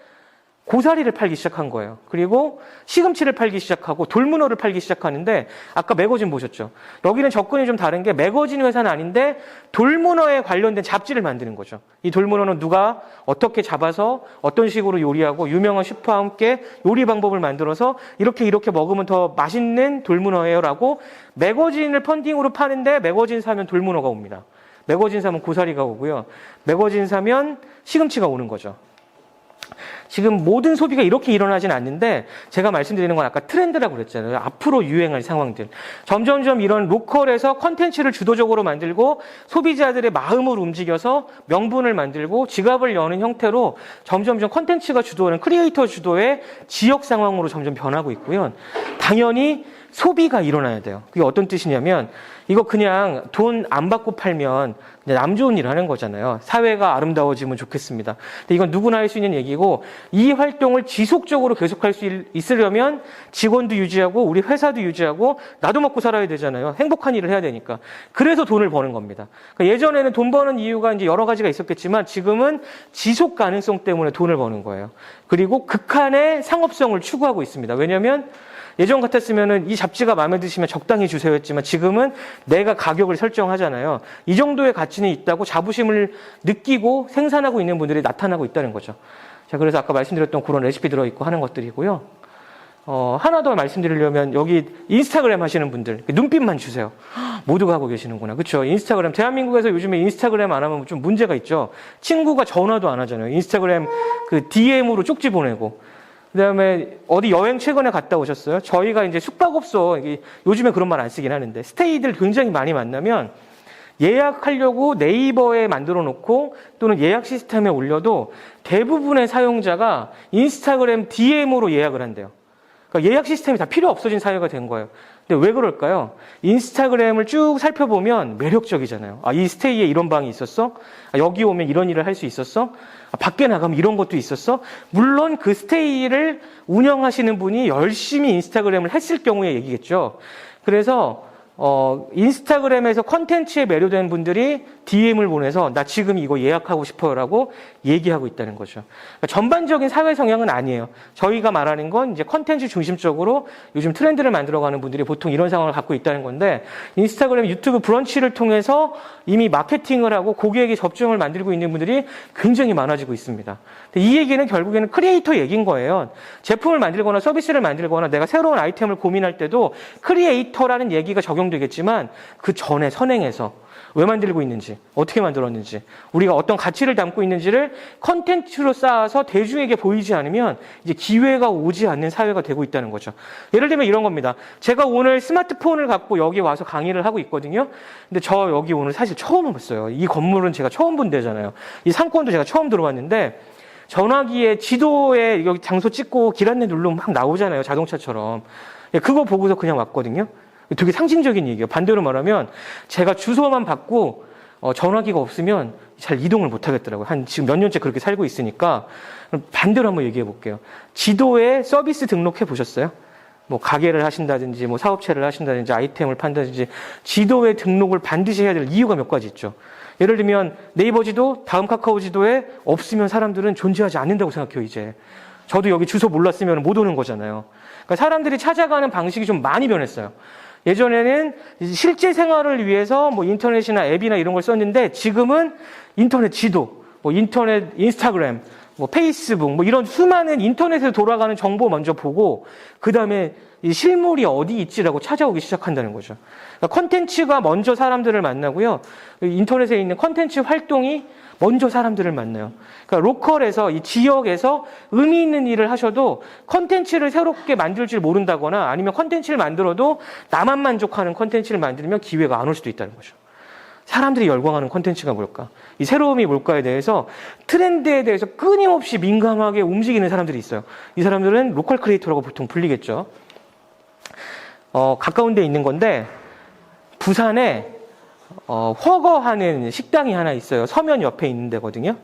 고사리를 팔기 시작한 거예요. 그리고 시금치를 팔기 시작하고 돌문어를 팔기 시작하는데 아까 매거진 보셨죠? 여기는 접근이 좀 다른 게 매거진 회사는 아닌데 돌문어에 관련된 잡지를 만드는 거죠. 이 돌문어는 누가 어떻게 잡아서 어떤 식으로 요리하고 유명한 셰프와 함께 요리 방법을 만들어서 이렇게 먹으면 더 맛있는 돌문어예요라고 매거진을 펀딩으로 파는데 매거진 사면 돌문어가 옵니다. 매거진 사면 고사리가 오고요. 매거진 사면 시금치가 오는 거죠. 지금 모든 소비가 이렇게 일어나진 않는데 제가 말씀드리는 건 아까 트렌드라고 그랬잖아요. 앞으로 유행할 상황들. 점점점 이런 로컬에서 컨텐츠를 주도적으로 만들고 소비자들의 마음을 움직여서 명분을 만들고 지갑을 여는 형태로 점점점 컨텐츠가 주도하는 크리에이터 주도의 지역 상황으로 점점 변하고 있고요. 당연히 소비가 일어나야 돼요. 그게 어떤 뜻이냐면 이거 그냥 돈 안 받고 팔면 남 좋은 일 하는 거잖아요. 사회가 아름다워지면 좋겠습니다. 근데 이건 누구나 할 수 있는 얘기고 이 활동을 지속적으로 계속할 수 있으려면 직원도 유지하고 우리 회사도 유지하고 나도 먹고 살아야 되잖아요. 행복한 일을 해야 되니까. 그래서 돈을 버는 겁니다. 그러니까 예전에는 돈 버는 이유가 이제 여러 가지가 있었겠지만 지금은 지속 가능성 때문에 돈을 버는 거예요. 그리고 극한의 상업성을 추구하고 있습니다. 왜냐하면 예전 같았으면은 이 잡지가 마음에 드시면 적당히 주세요 했지만 지금은 내가 가격을 설정하잖아요. 이 정도의 가치는 있다고 자부심을 느끼고 생산하고 있는 분들이 나타나고 있다는 거죠. 자, 그래서 아까 말씀드렸던 그런 레시피 들어있고 하는 것들이고요. 하나 더 말씀드리려면 여기 인스타그램 하시는 분들 눈빛만 주세요. 모두가 하고 계시는구나. 그렇죠? 인스타그램. 대한민국에서 요즘에 인스타그램 안 하면 좀 문제가 있죠. 친구가 전화도 안 하잖아요. 인스타그램 그 DM으로 쪽지 보내고. 그다음에 어디 여행 최근에 갔다 오셨어요? 저희가 이제 숙박업소, 요즘에 그런 말 안 쓰긴 하는데, 스테이들 굉장히 많이 만나면 예약하려고 네이버에 만들어 놓고 또는 예약 시스템에 올려도 대부분의 사용자가 인스타그램 DM으로 예약을 한대요. 그러니까 예약 시스템이 다 필요 없어진 사회가 된 거예요. 근데 왜 그럴까요? 인스타그램을 쭉 살펴보면 매력적이잖아요. 아, 이 스테이에 이런 방이 있었어? 아, 여기 오면 이런 일을 할 수 있었어? 아, 밖에 나가면 이런 것도 있었어? 물론 그 스테이를 운영하시는 분이 열심히 인스타그램을 했을 경우의 얘기겠죠. 그래서 인스타그램에서 컨텐츠에 매료된 분들이 DM을 보내서 나 지금 이거 예약하고 싶어요라고 얘기하고 있다는 거죠. 그러니까 전반적인 사회 성향은 아니에요. 저희가 말하는 건 이제 컨텐츠 중심적으로 요즘 트렌드를 만들어가는 분들이 보통 이런 상황을 갖고 있다는 건데, 인스타그램, 유튜브 브런치를 통해서 이미 마케팅을 하고 고객에게 접점을 만들고 있는 분들이 굉장히 많아지고 있습니다. 근데 이 얘기는 결국에는 크리에이터 얘기인 거예요. 제품을 만들거나 서비스를 만들거나 내가 새로운 아이템을 고민할 때도 크리에이터라는 얘기가 적용되겠지만, 그 전에 선행해서 왜 만들고 있는지, 어떻게 만들었는지, 우리가 어떤 가치를 담고 있는지를 컨텐츠로 쌓아서 대중에게 보이지 않으면 이제 기회가 오지 않는 사회가 되고 있다는 거죠. 예를 들면 이런 겁니다. 제가 오늘 스마트폰을 갖고 여기 와서 강의를 하고 있거든요. 근데 저 여기 오늘 사실 처음 와봤어요. 이 건물은 제가 처음 본 데잖아요. 이 상권도 제가 처음 들어왔는데, 전화기에 지도에 여기 장소 찍고 길 안내 누르면 막 나오잖아요. 자동차처럼. 그거 보고서 그냥 왔거든요. 되게 상징적인 얘기예요. 반대로 말하면 제가 주소만 받고 전화기가 없으면 잘 이동을 못 하겠더라고요. 지금 몇 년째 그렇게 살고 있으니까. 반대로 한번 얘기해 볼게요. 지도에 서비스 등록해 보셨어요? 뭐 가게를 하신다든지 뭐 사업체를 하신다든지 아이템을 판다든지 지도에 등록을 반드시 해야 될 이유가 몇 가지 있죠. 예를 들면 네이버 지도, 다음 카카오 지도에 없으면 사람들은 존재하지 않는다고 생각해요, 이제. 저도 여기 주소 몰랐으면 못 오는 거잖아요. 그러니까 사람들이 찾아가는 방식이 좀 많이 변했어요. 예전에는 실제 생활을 위해서 뭐 인터넷이나 앱이나 이런 걸 썼는데, 지금은 인터넷 지도, 뭐 인터넷 인스타그램, 뭐 페이스북, 뭐 이런 수많은 인터넷에서 돌아가는 정보 먼저 보고 그 다음에 이 실물이 어디 있지라고 찾아오기 시작한다는 거죠. 그러니까 컨텐츠가 먼저 사람들을 만나고요. 인터넷에 있는 컨텐츠 활동이 먼저 사람들을 만나요. 그러니까 로컬에서, 이 지역에서 의미 있는 일을 하셔도 컨텐츠를 새롭게 만들 줄 모른다거나, 아니면 컨텐츠를 만들어도 나만 만족하는 컨텐츠를 만들면 기회가 안 올 수도 있다는 거죠. 사람들이 열광하는 컨텐츠가 뭘까? 이 새로움이 뭘까에 대해서, 트렌드에 대해서 끊임없이 민감하게 움직이는 사람들이 있어요. 이 사람들은 로컬 크리에이터라고 보통 불리겠죠. 가까운 데 있는 건데, 부산에 훠궈하는 식당이 하나 있어요. 서면 옆에 있는 데거든요.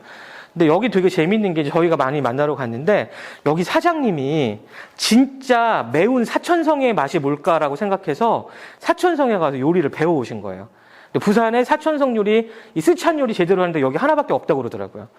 근데 여기 되게 재밌는 게, 저희가 많이 만나러 갔는데 여기 사장님이 진짜 매운 사천성의 맛이 뭘까라고 생각해서 사천성에 가서 요리를 배워오신 거예요. 근데 부산에 사천성 요리, 이 스촨 요리 제대로 하는데 여기 하나밖에 없다고 그러더라고요.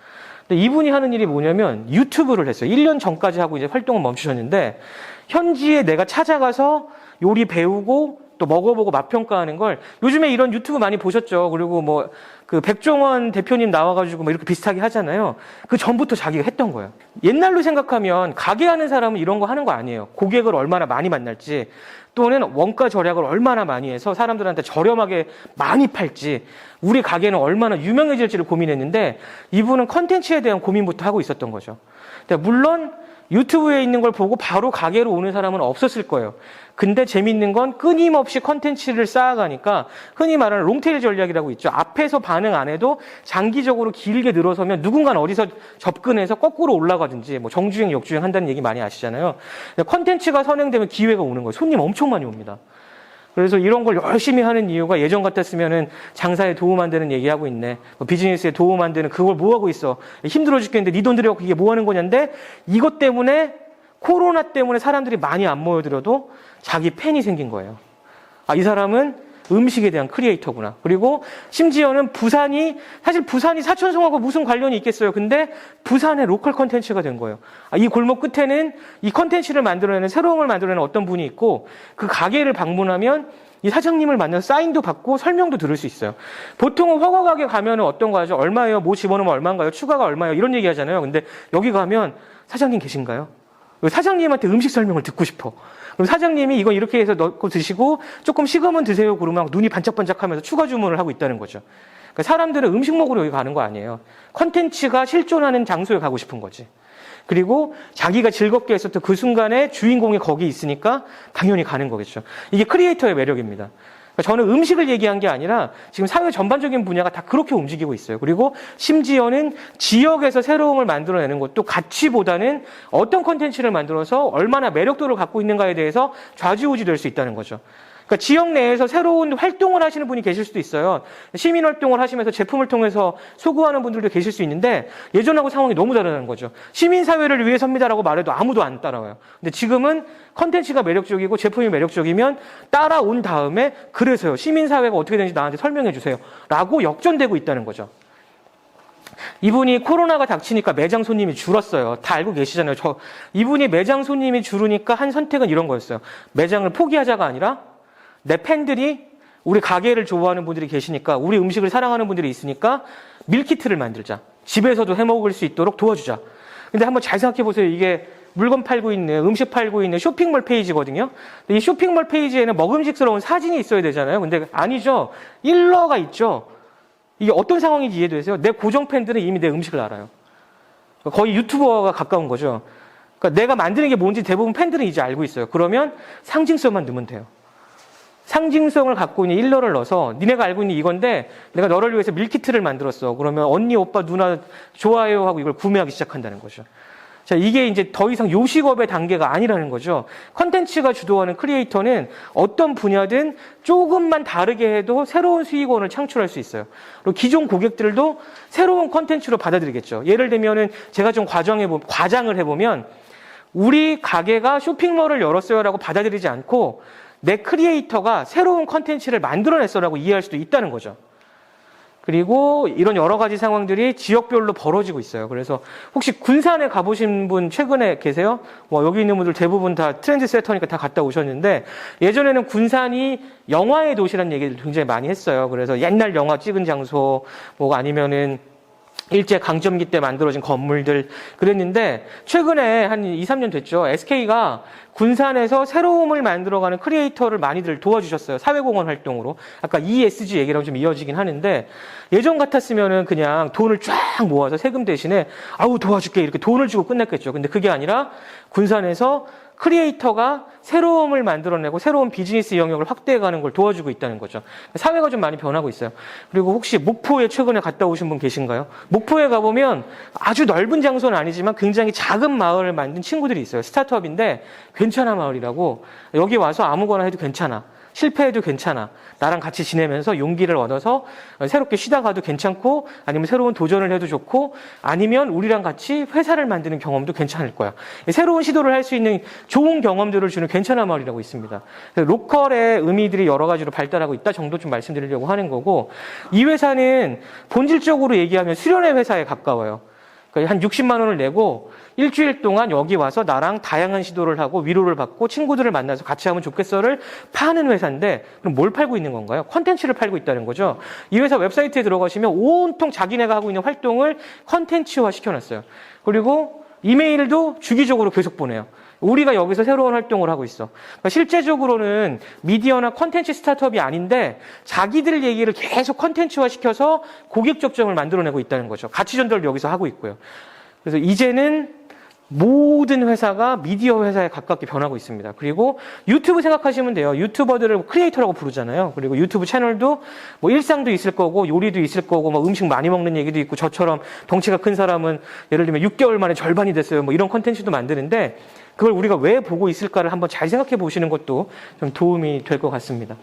근데 이분이 하는 일이 뭐냐면 유튜브를 했어요. 1년 전까지 하고 이제 활동을 멈추셨는데, 현지에 내가 찾아가서 요리 배우고 또 먹어보고 맛평가하는 걸, 요즘에 이런 유튜브 많이 보셨죠? 그리고 뭐 그 백종원 대표님 나와가지고 뭐 이렇게 비슷하게 하잖아요. 그 전부터 자기가 했던 거예요. 옛날로 생각하면 가게 하는 사람은 이런 거 하는 거 아니에요. 고객을 얼마나 많이 만날지, 또는 원가 절약을 얼마나 많이 해서 사람들한테 저렴하게 많이 팔지, 우리 가게는 얼마나 유명해질지를 고민했는데, 이분은 컨텐츠에 대한 고민부터 하고 있었던 거죠. 물론 유튜브에 있는 걸 보고 바로 가게로 오는 사람은 없었을 거예요. 근데 재밌는 건 끊임없이 컨텐츠를 쌓아가니까, 흔히 말하는 롱테일 전략이라고 있죠. 앞에서 반응 안 해도 장기적으로 길게 늘어서면 누군가는 어디서 접근해서 거꾸로 올라가든지, 뭐 정주행, 역주행 한다는 얘기 많이 아시잖아요. 컨텐츠가 선행되면 기회가 오는 거예요. 손님 엄청 많이 옵니다. 그래서 이런 걸 열심히 하는 이유가, 예전 같았으면은 장사에 도움 안 되는 얘기하고 있네, 비즈니스에 도움 안 되는 그걸 뭐 하고 있어, 힘들어 죽겠는데 네 돈 들여갖고 이게 뭐 하는 거냐인데, 이것 때문에, 코로나 때문에 사람들이 많이 안 모여들어도 자기 팬이 생긴 거예요. 아, 이 사람은 음식에 대한 크리에이터구나. 그리고 심지어는 사실 부산이 사천성하고 무슨 관련이 있겠어요. 근데 부산의 로컬 컨텐츠가 된 거예요. 아, 이 골목 끝에는 이 컨텐츠를 만들어내는, 새로움을 만들어내는 어떤 분이 있고, 그 가게를 방문하면 이 사장님을 만나서 사인도 받고 설명도 들을 수 있어요. 보통은 허가 가게 가면은 어떤 거 하죠? 얼마예요? 뭐 집어넣으면 얼마인가요? 추가가 얼마예요? 이런 얘기 하잖아요. 근데 여기 가면 사장님 계신가요? 사장님한테 음식 설명을 듣고 싶어. 그럼 사장님이 이거 이렇게 해서 넣고 드시고 조금 식으면 드세요. 그러면 눈이 반짝반짝하면서 추가 주문을 하고 있다는 거죠. 그러니까 사람들은 음식 먹으러 여기 가는 거 아니에요. 컨텐츠가 실존하는 장소에 가고 싶은 거지. 그리고 자기가 즐겁게 했었던 그 순간에 주인공이 거기 있으니까 당연히 가는 거겠죠. 이게 크리에이터의 매력입니다. 그러니까 저는 음식을 얘기한 게 아니라 지금 사회 전반적인 분야가 다 그렇게 움직이고 있어요. 그리고 심지어는 지역에서 새로움을 만들어내는 것도 가치보다는 어떤 콘텐츠를 만들어서 얼마나 매력도를 갖고 있는가에 대해서 좌지우지 될 수 있다는 거죠. 그러니까 지역 내에서 새로운 활동을 하시는 분이 계실 수도 있어요. 시민 활동을 하시면서 제품을 통해서 소구하는 분들도 계실 수 있는데 예전하고 상황이 너무 다르다는 거죠. 시민사회를 위해 섭니다라고 말해도 아무도 안 따라와요. 근데 지금은 컨텐츠가 매력적이고 제품이 매력적이면 따라온 다음에 그래서요. 시민사회가 어떻게 되는지 나한테 설명해 주세요. 라고 역전되고 있다는 거죠. 이분이 코로나가 닥치니까 매장 손님이 줄었어요. 다 알고 계시잖아요. 이분이 매장 손님이 줄으니까 한 선택은 이런 거였어요. 매장을 포기하자가 아니라 내 팬들이 우리 가게를 좋아하는 분들이 계시니까 우리 음식을 사랑하는 분들이 있으니까 밀키트를 만들자. 집에서도 해먹을 수 있도록 도와주자. 근데 한번 잘 생각해 보세요. 이게 물건 팔고 있는, 음식 팔고 있는 쇼핑몰 페이지거든요. 이 쇼핑몰 페이지에는 먹음직스러운 사진이 있어야 되잖아요. 근데 아니죠. 일러가 있죠. 이게 어떤 상황인지 이해되세요? 내 고정 팬들은 이미 내 음식을 알아요. 거의 유튜버가 가까운 거죠. 그러니까 내가 만드는 게 뭔지 대부분 팬들은 이제 알고 있어요. 그러면 상징성만 넣으면 돼요. 상징성을 갖고 있는 일러를 넣어서 니네가 알고 있는 이건데 내가 너를 위해서 밀키트를 만들었어. 그러면 언니, 오빠, 누나 좋아요 하고 이걸 구매하기 시작한다는 거죠. 자, 이게 이제 더 이상 요식업의 단계가 아니라는 거죠. 컨텐츠가 주도하는 크리에이터는 어떤 분야든 조금만 다르게 해도 새로운 수익원을 창출할 수 있어요. 그리고 기존 고객들도 새로운 컨텐츠로 받아들이겠죠. 예를 들면은 제가 좀 과장을 해보면 우리 가게가 쇼핑몰을 열었어요라고 받아들이지 않고 내 크리에이터가 새로운 컨텐츠를 만들어냈어라고 이해할 수도 있다는 거죠. 그리고 이런 여러 가지 상황들이 지역별로 벌어지고 있어요. 그래서 혹시 군산에 가보신 분 최근에 계세요? 여기 있는 분들 대부분 다 트렌드세터니까 다 갔다 오셨는데 예전에는 군산이 영화의 도시라는 얘기를 굉장히 많이 했어요. 그래서 옛날 영화 찍은 장소, 아니면은 일제 강점기 때 만들어진 건물들 그랬는데 최근에 한 2, 3년 됐죠. SK가 군산에서 새로움을 만들어가는 크리에이터를 많이들 도와주셨어요. 사회공헌 활동으로. 아까 ESG 얘기랑 좀 이어지긴 하는데 예전 같았으면은 그냥 돈을 쫙 모아서 세금 대신에 아우 도와줄게 이렇게 돈을 주고 끝냈겠죠. 근데 그게 아니라 군산에서 크리에이터가 새로움을 만들어내고 새로운 비즈니스 영역을 확대해가는 걸 도와주고 있다는 거죠. 사회가 좀 많이 변하고 있어요. 그리고 혹시 목포에 최근에 갔다 오신 분 계신가요? 목포에 가보면 아주 넓은 장소는 아니지만 굉장히 작은 마을을 만든 친구들이 있어요. 스타트업인데 괜찮아 마을이라고. 여기 와서 아무거나 해도 괜찮아. 실패해도 괜찮아. 나랑 같이 지내면서 용기를 얻어서 새롭게 쉬다 가도 괜찮고 아니면 새로운 도전을 해도 좋고 아니면 우리랑 같이 회사를 만드는 경험도 괜찮을 거야. 새로운 시도를 할 수 있는 좋은 경험들을 주는 괜찮아 마을이라고 있습니다. 로컬의 의미들이 여러 가지로 발달하고 있다 정도 좀 말씀드리려고 하는 거고 이 회사는 본질적으로 얘기하면 수련회 회사에 가까워요. 한 60만 원을 내고 일주일 동안 여기 와서 나랑 다양한 시도를 하고 위로를 받고 친구들을 만나서 같이 하면 좋겠어를 파는 회사인데 그럼 뭘 팔고 있는 건가요? 콘텐츠를 팔고 있다는 거죠. 이 회사 웹사이트에 들어가시면 온통 자기네가 하고 있는 활동을 콘텐츠화 시켜놨어요. 그리고 이메일도 주기적으로 계속 보내요. 우리가 여기서 새로운 활동을 하고 있어. 그러니까 실제적으로는 미디어나 콘텐츠 스타트업이 아닌데 자기들 얘기를 계속 콘텐츠화 시켜서 고객 적점을 만들어내고 있다는 거죠. 가치 전달을 여기서 하고 있고요. 그래서 이제는 모든 회사가 미디어 회사에 가깝게 변하고 있습니다. 그리고 유튜브 생각하시면 돼요. 유튜버들을 크리에이터라고 부르잖아요. 그리고 유튜브 채널도 일상도 있을 거고 요리도 있을 거고 음식 많이 먹는 얘기도 있고 저처럼 덩치가 큰 사람은 예를 들면 6개월 만에 절반이 됐어요. 이런 콘텐츠도 만드는데 그걸 우리가 왜 보고 있을까를 한번 잘 생각해 보시는 것도 좀 도움이 될 것 같습니다.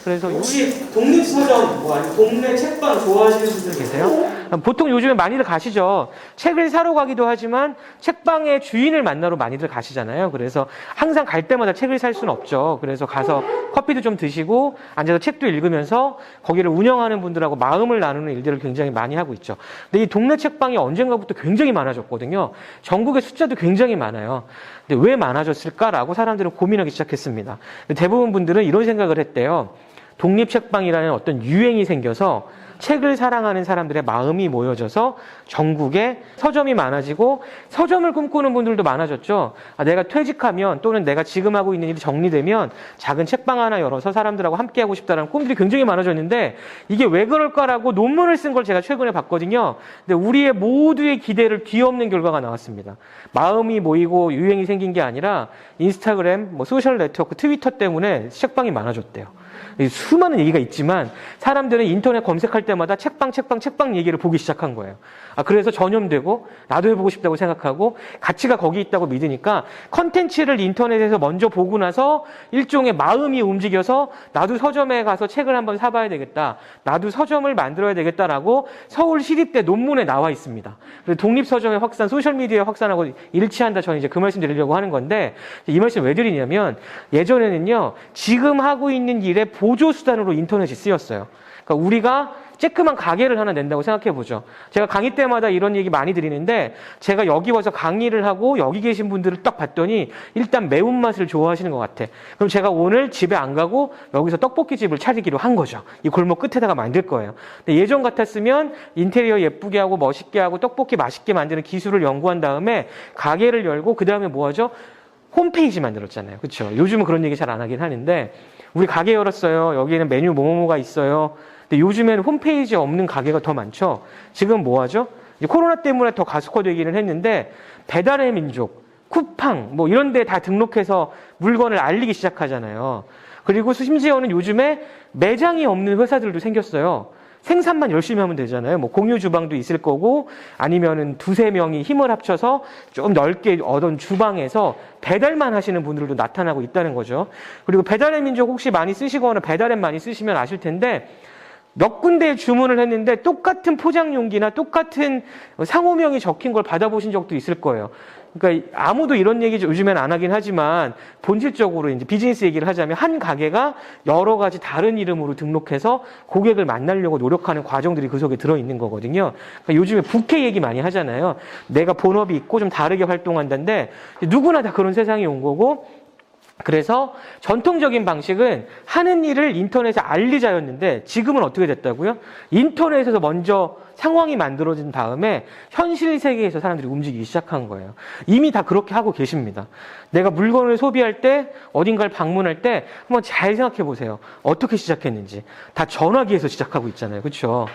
그래서 우리 독립서점, 아니면 동네 책방 좋아하시는 분들 계세요? 보통 요즘에 많이들 가시죠. 책을 사러 가기도 하지만 책방의 주인을 만나러 많이들 가시잖아요. 그래서 항상 갈 때마다 책을 살 수는 없죠. 그래서 가서 커피도 좀 드시고 앉아서 책도 읽으면서 거기를 운영하는 분들하고 마음을 나누는 일들을 굉장히 많이 하고 있죠. 근데 이 동네 책방이 언젠가부터 굉장히 많아졌거든요. 전국의 숫자도 굉장히 많아요. 근데 왜 많아졌을까라고 사람들은 고민하기 시작했습니다. 대부분 분들은 이런 생각을 했대요. 독립책방이라는 어떤 유행이 생겨서 책을 사랑하는 사람들의 마음이 모여져서 전국에 서점이 많아지고 서점을 꿈꾸는 분들도 많아졌죠. 내가 퇴직하면 또는 내가 지금 하고 있는 일이 정리되면 작은 책방 하나 열어서 사람들하고 함께하고 싶다는 꿈들이 굉장히 많아졌는데 이게 왜 그럴까라고 논문을 쓴 걸 제가 최근에 봤거든요. 근데 우리의 모두의 기대를 뒤엎는 결과가 나왔습니다. 마음이 모이고 유행이 생긴 게 아니라 인스타그램, 뭐 소셜 네트워크, 트위터 때문에 책방이 많아졌대요. 수많은 얘기가 있지만 사람들은 인터넷 검색할 때마다 책방 얘기를 보기 시작한 거예요. 그래서 전염되고 나도 해보고 싶다고 생각하고 가치가 거기 있다고 믿으니까 컨텐츠를 인터넷에서 먼저 보고 나서 일종의 마음이 움직여서 나도 서점에 가서 책을 한번 사봐야 되겠다. 나도 서점을 만들어야 되겠다라고 서울시립대 논문에 나와 있습니다. 독립서점의 확산, 소셜미디어의 확산하고 일치한다. 저는 이제 그 말씀 드리려고 하는 건데 이 말씀 왜 드리냐면 예전에는요. 지금 하고 있는 일의 보조수단으로 인터넷이 쓰였어요. 그러니까 우리가 쬐끄만 가게를 하나 낸다고 생각해 보죠. 제가 강의 때마다 이런 얘기 많이 드리는데 제가 여기 와서 강의를 하고 여기 계신 분들을 딱 봤더니 일단 매운맛을 좋아하시는 것 같아. 그럼 제가 오늘 집에 안 가고 여기서 떡볶이집을 차리기로 한 거죠. 이 골목 끝에다가 만들 거예요. 근데 예전 같았으면 인테리어 예쁘게 하고 멋있게 하고 떡볶이 맛있게 만드는 기술을 연구한 다음에 가게를 열고 그 다음에 뭐 하죠? 홈페이지 만들었잖아요. 그렇죠? 요즘은 그런 얘기 잘 안 하긴 하는데 우리 가게 열었어요. 여기에는 메뉴 뭐뭐가 있어요. 근데 요즘에는 홈페이지 없는 가게가 더 많죠. 지금 뭐 하죠? 이제 코로나 때문에 더 가속화되기는 했는데 배달의 민족, 쿠팡 뭐 이런 데 다 등록해서 물건을 알리기 시작하잖아요. 그리고 심지어는 요즘에 매장이 없는 회사들도 생겼어요. 생산만 열심히 하면 되잖아요. 뭐 공유 주방도 있을 거고 아니면은 두세 명이 힘을 합쳐서 좀 넓게 어떤 주방에서 배달만 하시는 분들도 나타나고 있다는 거죠. 그리고 배달의 민족 혹시 많이 쓰시거나 배달앱 많이 쓰시면 아실 텐데 몇 군데에 주문을 했는데 똑같은 포장 용기나 똑같은 상호명이 적힌 걸 받아보신 적도 있을 거예요. 그러니까 아무도 이런 얘기 요즘엔 안 하긴 하지만 본질적으로 이제 비즈니스 얘기를 하자면 한 가게가 여러 가지 다른 이름으로 등록해서 고객을 만나려고 노력하는 과정들이 그 속에 들어있는 거거든요. 그러니까 요즘에 부캐 얘기 많이 하잖아요. 내가 본업이 있고 좀 다르게 활동한다는데 누구나 다 그런 세상이 온 거고 그래서 전통적인 방식은 하는 일을 인터넷에 알리자였는데 지금은 어떻게 됐다고요? 인터넷에서 먼저 상황이 만들어진 다음에 현실 세계에서 사람들이 움직이기 시작한 거예요. 이미 다 그렇게 하고 계십니다. 내가 물건을 소비할 때 어딘가를 방문할 때 한번 잘 생각해 보세요. 어떻게 시작했는지. 다 전화기에서 시작하고 있잖아요. 그렇죠?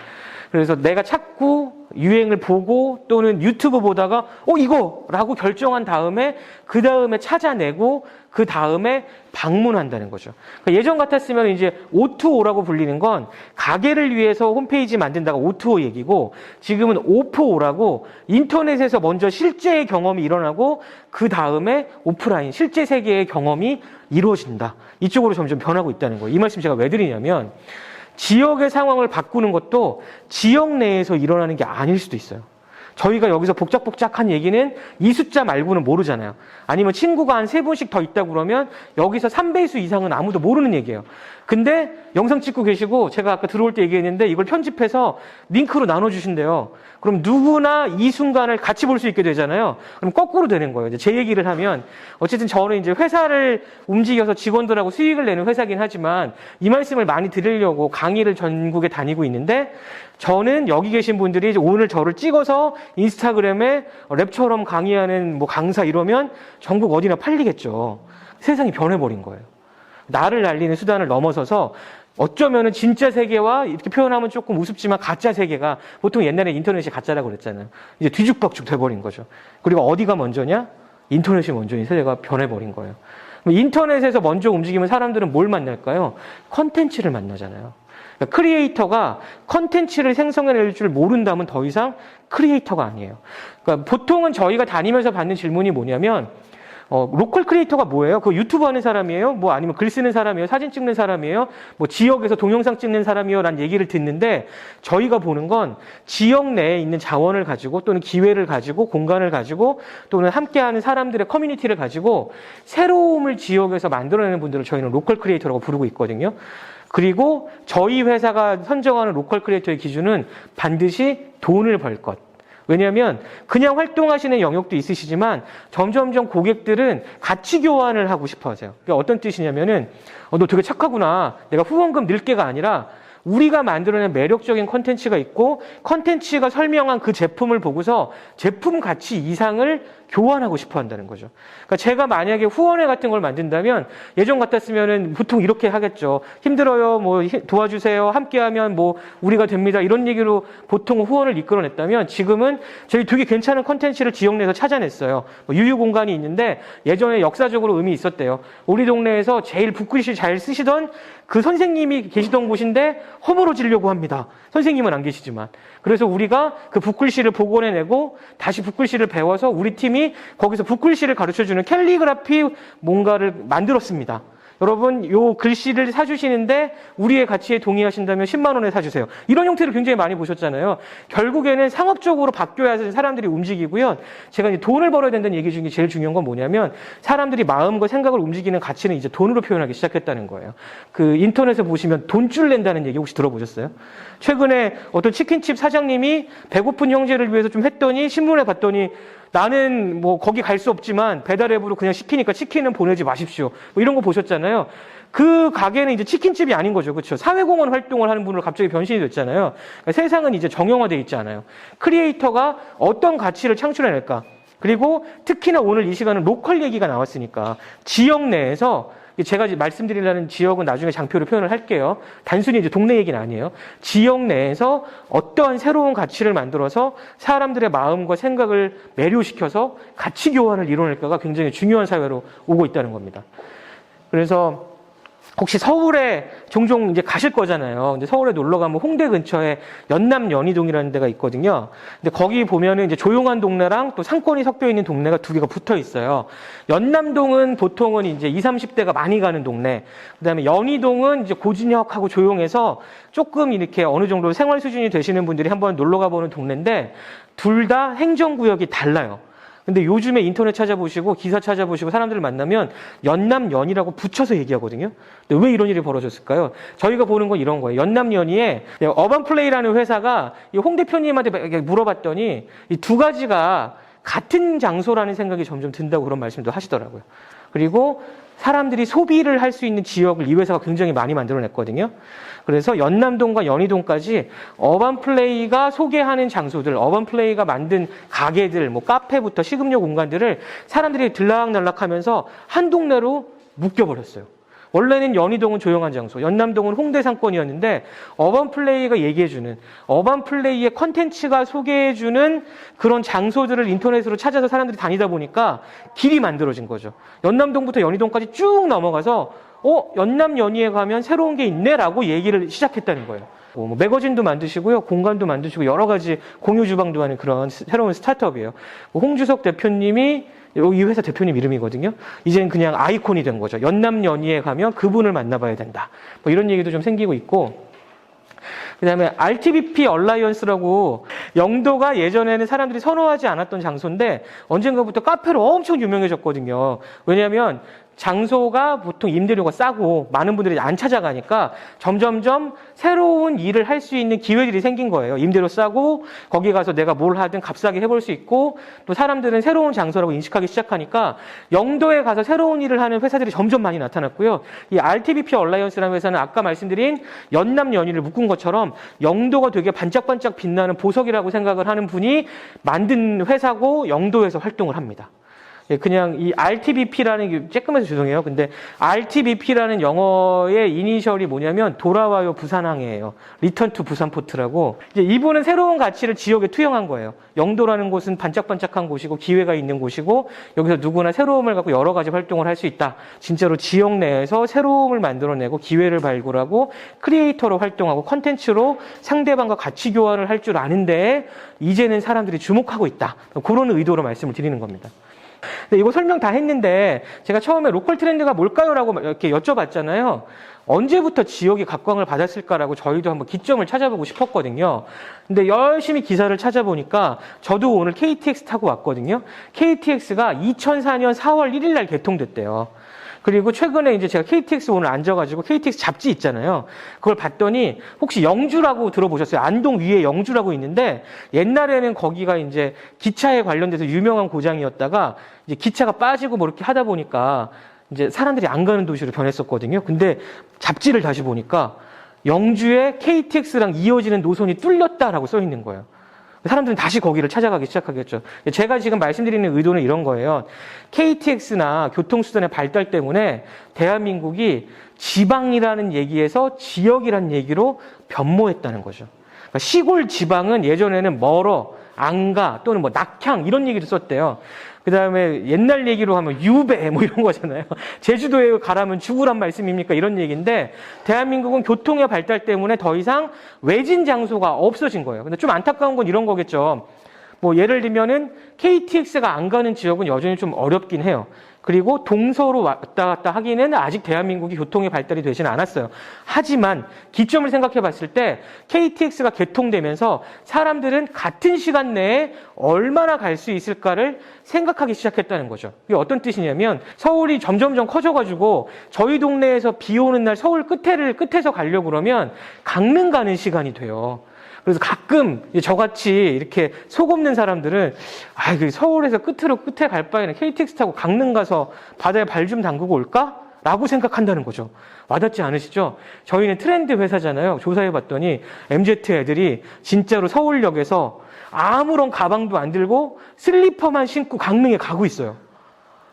그래서 내가 찾고 유행을 보고 또는 유튜브 보다가 이거라고 결정한 다음에 그 다음에 찾아내고 그 다음에 방문한다는 거죠. 그러니까 예전 같았으면 이제 O2O라고 불리는 건 가게를 위해서 홈페이지 만든다가 O2O 얘기고 지금은 O4O라고 인터넷에서 먼저 실제의 경험이 일어나고 그 다음에 오프라인 실제 세계의 경험이 이루어진다. 이쪽으로 점점 변하고 있다는 거예요. 이 말씀 제가 왜 드리냐면 지역의 상황을 바꾸는 것도 지역 내에서 일어나는 게 아닐 수도 있어요. 저희가 여기서 복작복작한 얘기는 이 숫자 말고는 모르잖아요. 아니면 친구가 한 3분씩 더 있다고 그러면 여기서 3배수 이상은 아무도 모르는 얘기예요. 근데 영상 찍고 계시고 제가 아까 들어올 때 얘기했는데 이걸 편집해서 링크로 나눠주신대요. 그럼 누구나 이 순간을 같이 볼 수 있게 되잖아요. 그럼 거꾸로 되는 거예요. 이제 제 얘기를 하면 어쨌든 저는 이제 회사를 움직여서 직원들하고 수익을 내는 회사긴 하지만 이 말씀을 많이 드리려고 강의를 전국에 다니고 있는데 저는 여기 계신 분들이 오늘 저를 찍어서 인스타그램에 랩처럼 강의하는 뭐 강사 이러면 전국 어디나 팔리겠죠. 세상이 변해버린 거예요. 나를 알리는 수단을 넘어서서 어쩌면은 진짜 세계와 이렇게 표현하면 조금 우습지만 가짜 세계가 보통 옛날에 인터넷이 가짜라고 그랬잖아요. 이제 뒤죽박죽 돼버린 거죠. 그리고 어디가 먼저냐? 인터넷이 먼저인 세대가 변해버린 거예요. 인터넷에서 먼저 움직이면 사람들은 뭘 만날까요? 컨텐츠를 만나잖아요. 그러니까 크리에이터가 컨텐츠를 생성해낼 줄 모른다면 더 이상 크리에이터가 아니에요. 그러니까 보통은 저희가 다니면서 받는 질문이 뭐냐면 로컬 크리에이터가 뭐예요? 그 유튜브 하는 사람이에요? 뭐 아니면 글 쓰는 사람이에요? 사진 찍는 사람이에요? 뭐 지역에서 동영상 찍는 사람이에요? 라는 얘기를 듣는데 저희가 보는 건 지역 내에 있는 자원을 가지고 또는 기회를 가지고 공간을 가지고 또는 함께하는 사람들의 커뮤니티를 가지고 새로움을 지역에서 만들어내는 분들을 저희는 로컬 크리에이터라고 부르고 있거든요. 그리고 저희 회사가 선정하는 로컬 크리에이터의 기준은 반드시 돈을 벌 것. 왜냐하면 그냥 활동하시는 영역도 있으시지만 점점점 고객들은 가치 교환을 하고 싶어 하세요. 그게 어떤 뜻이냐면은 너 되게 착하구나. 내가 후원금 늘 게가 아니라 우리가 만들어낸 매력적인 컨텐츠가 있고 컨텐츠가 설명한 그 제품을 보고서 제품 가치 이상을 교환하고 싶어 한다는 거죠. 그러니까 제가 만약에 후원회 같은 걸 만든다면 예전 같았으면은 보통 이렇게 하겠죠. 힘들어요. 뭐 도와주세요. 함께하면 뭐 우리가 됩니다. 이런 얘기로 보통 후원을 이끌어냈다면 지금은 저희 되게 괜찮은 컨텐츠를 지역 내에서 찾아냈어요. 뭐 유휴공간이 있는데 예전에 역사적으로 의미 있었대요. 우리 동네에서 제일 붓글씨 잘 쓰시던 그 선생님이 계시던 곳인데 허물어지려고 합니다. 선생님은 안 계시지만. 그래서 우리가 그 붓글씨를 복원해내고 다시 붓글씨를 배워서 우리 팀이 거기서 붓글씨를 가르쳐주는 캘리그라피 뭔가를 만들었습니다. 여러분 요 글씨를 사주시는데 우리의 가치에 동의하신다면 10만 원에 사주세요. 이런 형태를 굉장히 많이 보셨잖아요. 결국에는 상업적으로 바뀌어야 사람들이 움직이고요. 제가 이제 돈을 벌어야 된다는 얘기 중에 제일 중요한 건 뭐냐면 사람들이 마음과 생각을 움직이는 가치는 이제 돈으로 표현하기 시작했다는 거예요. 그 인터넷에 보시면 돈줄 낸다는 얘기 혹시 들어보셨어요? 최근에 어떤 치킨집 사장님이 배고픈 형제를 위해서 좀 했더니 신문에 봤더니 나는 뭐 거기 갈 수 없지만 배달앱으로 그냥 시키니까 치킨은 보내지 마십시오. 뭐 이런 거 보셨잖아요. 그 가게는 이제 치킨집이 아닌 거죠. 그렇죠? 사회공헌 활동을 하는 분으로 갑자기 변신이 됐잖아요. 그러니까 세상은 이제 정형화되어 있지 않아요. 크리에이터가 어떤 가치를 창출해낼까? 그리고 특히나 오늘 이 시간은 로컬 얘기가 나왔으니까 지역 내에서 제가 말씀드리려는 지역은 나중에 장표로 표현을 할게요. 단순히 이제 동네 얘기는 아니에요. 지역 내에서 어떠한 새로운 가치를 만들어서 사람들의 마음과 생각을 매료시켜서 가치 교환을 이뤄낼까가 굉장히 중요한 사회로 오고 있다는 겁니다. 그래서 혹시 서울에 종종 이제 가실 거잖아요. 근데 서울에 놀러 가면 홍대 근처에 연남 연희동이라는 데가 있거든요. 근데 거기 보면은 이제 조용한 동네랑 또 상권이 섞여 있는 동네가 두 개가 붙어 있어요. 연남동은 보통은 이제 20, 30대가 많이 가는 동네. 그다음에 연희동은 이제 고진역하고 조용해서 조금 이렇게 어느 정도 생활 수준이 되시는 분들이 한번 놀러 가보는 동네인데 둘 다 행정구역이 달라요. 근데 요즘에 인터넷 찾아보시고 기사 찾아보시고 사람들을 만나면 연남연이라고 붙여서 얘기하거든요. 근데 왜 이런 일이 벌어졌을까요? 저희가 보는 건 이런 거예요. 연남연이에 어반플레이라는 회사가 이 홍 대표님한테 물어봤더니 이 두 가지가 같은 장소라는 생각이 점점 든다고 그런 말씀도 하시더라고요. 그리고 사람들이 소비를 할 수 있는 지역을 이 회사가 굉장히 많이 만들어냈거든요. 그래서 연남동과 연희동까지 어반플레이가 소개하는 장소들, 어반플레이가 만든 가게들, 뭐 카페부터 식음료 공간들을 사람들이 들락날락하면서 한 동네로 묶여버렸어요. 원래는 연희동은 조용한 장소, 연남동은 홍대 상권이었는데 어반플레이가 얘기해주는, 어반플레이의 컨텐츠가 소개해주는 그런 장소들을 인터넷으로 찾아서 사람들이 다니다 보니까 길이 만들어진 거죠. 연남동부터 연희동까지 쭉 넘어가서 연남 연희에 가면 새로운 게 있네라고 얘기를 시작했다는 거예요. 뭐 매거진도 만드시고요, 공간도 만드시고 여러 가지 공유 주방도 하는 그런 새로운 스타트업이에요. 홍주석 대표님이 이 회사 대표님 이름이거든요. 이제는 그냥 아이콘이 된 거죠. 연남 연희에 가면 그분을 만나봐야 된다. 뭐 이런 얘기도 좀 생기고 있고. 그다음에 RTBP 얼라이언스라고 영도가 예전에는 사람들이 선호하지 않았던 장소인데 언젠가부터 카페로 엄청 유명해졌거든요. 왜냐하면 장소가 보통 임대료가 싸고 많은 분들이 안 찾아가니까 점점점 새로운 일을 할 수 있는 기회들이 생긴 거예요. 임대료 싸고 거기 가서 내가 뭘 하든 값싸게 해볼 수 있고 또 사람들은 새로운 장소라고 인식하기 시작하니까 영도에 가서 새로운 일을 하는 회사들이 점점 많이 나타났고요. 이 RTBP 얼라이언스라는 회사는 아까 말씀드린 연남 연희를 묶은 것처럼 영도가 되게 반짝반짝 빛나는 보석이라고 생각을 하는 분이 만든 회사고 영도에서 활동을 합니다. 그냥 이 RTBP라는 게 쬐끔해서 죄송해요. 근데 RTBP라는 영어의 이니셜이 뭐냐면 돌아와요 부산항이에요. 리턴 투 부산포트라고. 이제 이분은 새로운 가치를 지역에 투영한 거예요. 영도라는 곳은 반짝반짝한 곳이고 기회가 있는 곳이고 여기서 누구나 새로움을 갖고 여러 가지 활동을 할 수 있다. 진짜로 지역 내에서 새로움을 만들어내고 기회를 발굴하고 크리에이터로 활동하고 컨텐츠로 상대방과 가치 교환을 할 줄 아는데 이제는 사람들이 주목하고 있다. 그런 의도로 말씀을 드리는 겁니다. 근데 이거 설명 다 했는데 제가 처음에 로컬 트렌드가 뭘까요? 라고 이렇게 여쭤봤잖아요. 언제부터 지역이 각광을 받았을까라고 저희도 한번 기점을 찾아보고 싶었거든요. 근데 열심히 기사를 찾아보니까 저도 오늘 KTX 타고 왔거든요. KTX가 2004년 4월 1일 날 개통됐대요. 그리고 최근에 이제 제가 KTX 오늘 앉아가지고 KTX 잡지 있잖아요. 그걸 봤더니 혹시 영주라고 들어보셨어요? 안동 위에 영주라고 있는데 옛날에는 거기가 이제 기차에 관련돼서 유명한 고장이었다가 이제 기차가 빠지고 뭐 이렇게 하다 보니까 이제 사람들이 안 가는 도시로 변했었거든요. 근데 잡지를 다시 보니까 영주에 KTX랑 이어지는 노선이 뚫렸다라고 써 있는 거예요. 사람들은 다시 거기를 찾아가기 시작하겠죠. 제가 지금 말씀드리는 의도는 이런 거예요. KTX나 교통수단의 발달 때문에 대한민국이 지방이라는 얘기에서 지역이라는 얘기로 변모했다는 거죠. 그러니까 시골 지방은 예전에는 멀어, 안가 또는 뭐 낙향 이런 얘기를 썼대요. 그 다음에 옛날 얘기로 하면 유배 뭐 이런 거잖아요. 제주도에 가라면 죽으란 말씀입니까? 이런 얘기인데 대한민국은 교통의 발달 때문에 더 이상 외진 장소가 없어진 거예요. 근데 좀 안타까운 건 이런 거겠죠. 뭐 예를 들면은 KTX가 안 가는 지역은 여전히 좀 어렵긴 해요. 그리고 동서로 왔다 갔다 하기는 아직 대한민국이 교통이 발달이 되지는 않았어요. 하지만 기점을 생각해 봤을 때 KTX가 개통되면서 사람들은 같은 시간 내에 얼마나 갈 수 있을까를 생각하기 시작했다는 거죠. 이게 어떤 뜻이냐면 서울이 점점점 커져가지고 저희 동네에서 비 오는 날 서울 끝에서 가려고 그러면 강릉 가는 시간이 돼요. 그래서 가끔 저같이 이렇게 속 없는 사람들은 서울에서 끝에 갈 바에는 KTX 타고 강릉 가서 바다에 발 좀 담그고 올까? 라고 생각한다는 거죠. 와닿지 않으시죠? 저희는 트렌드 회사잖아요. 조사해봤더니 MZ 애들이 진짜로 서울역에서 아무런 가방도 안 들고 슬리퍼만 신고 강릉에 가고 있어요.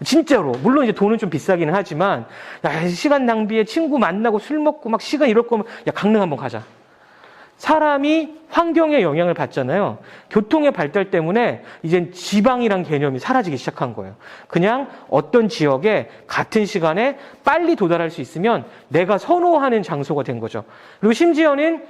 진짜로. 물론 이제 돈은 좀 비싸기는 하지만 시간 낭비에 친구 만나고 술 먹고 막 시간 이럴 거면 강릉 한번 가자. 사람이 환경에 영향을 받잖아요. 교통의 발달 때문에 이젠 지방이란 개념이 사라지기 시작한 거예요. 그냥 어떤 지역에 같은 시간에 빨리 도달할 수 있으면 내가 선호하는 장소가 된 거죠. 그리고 심지어는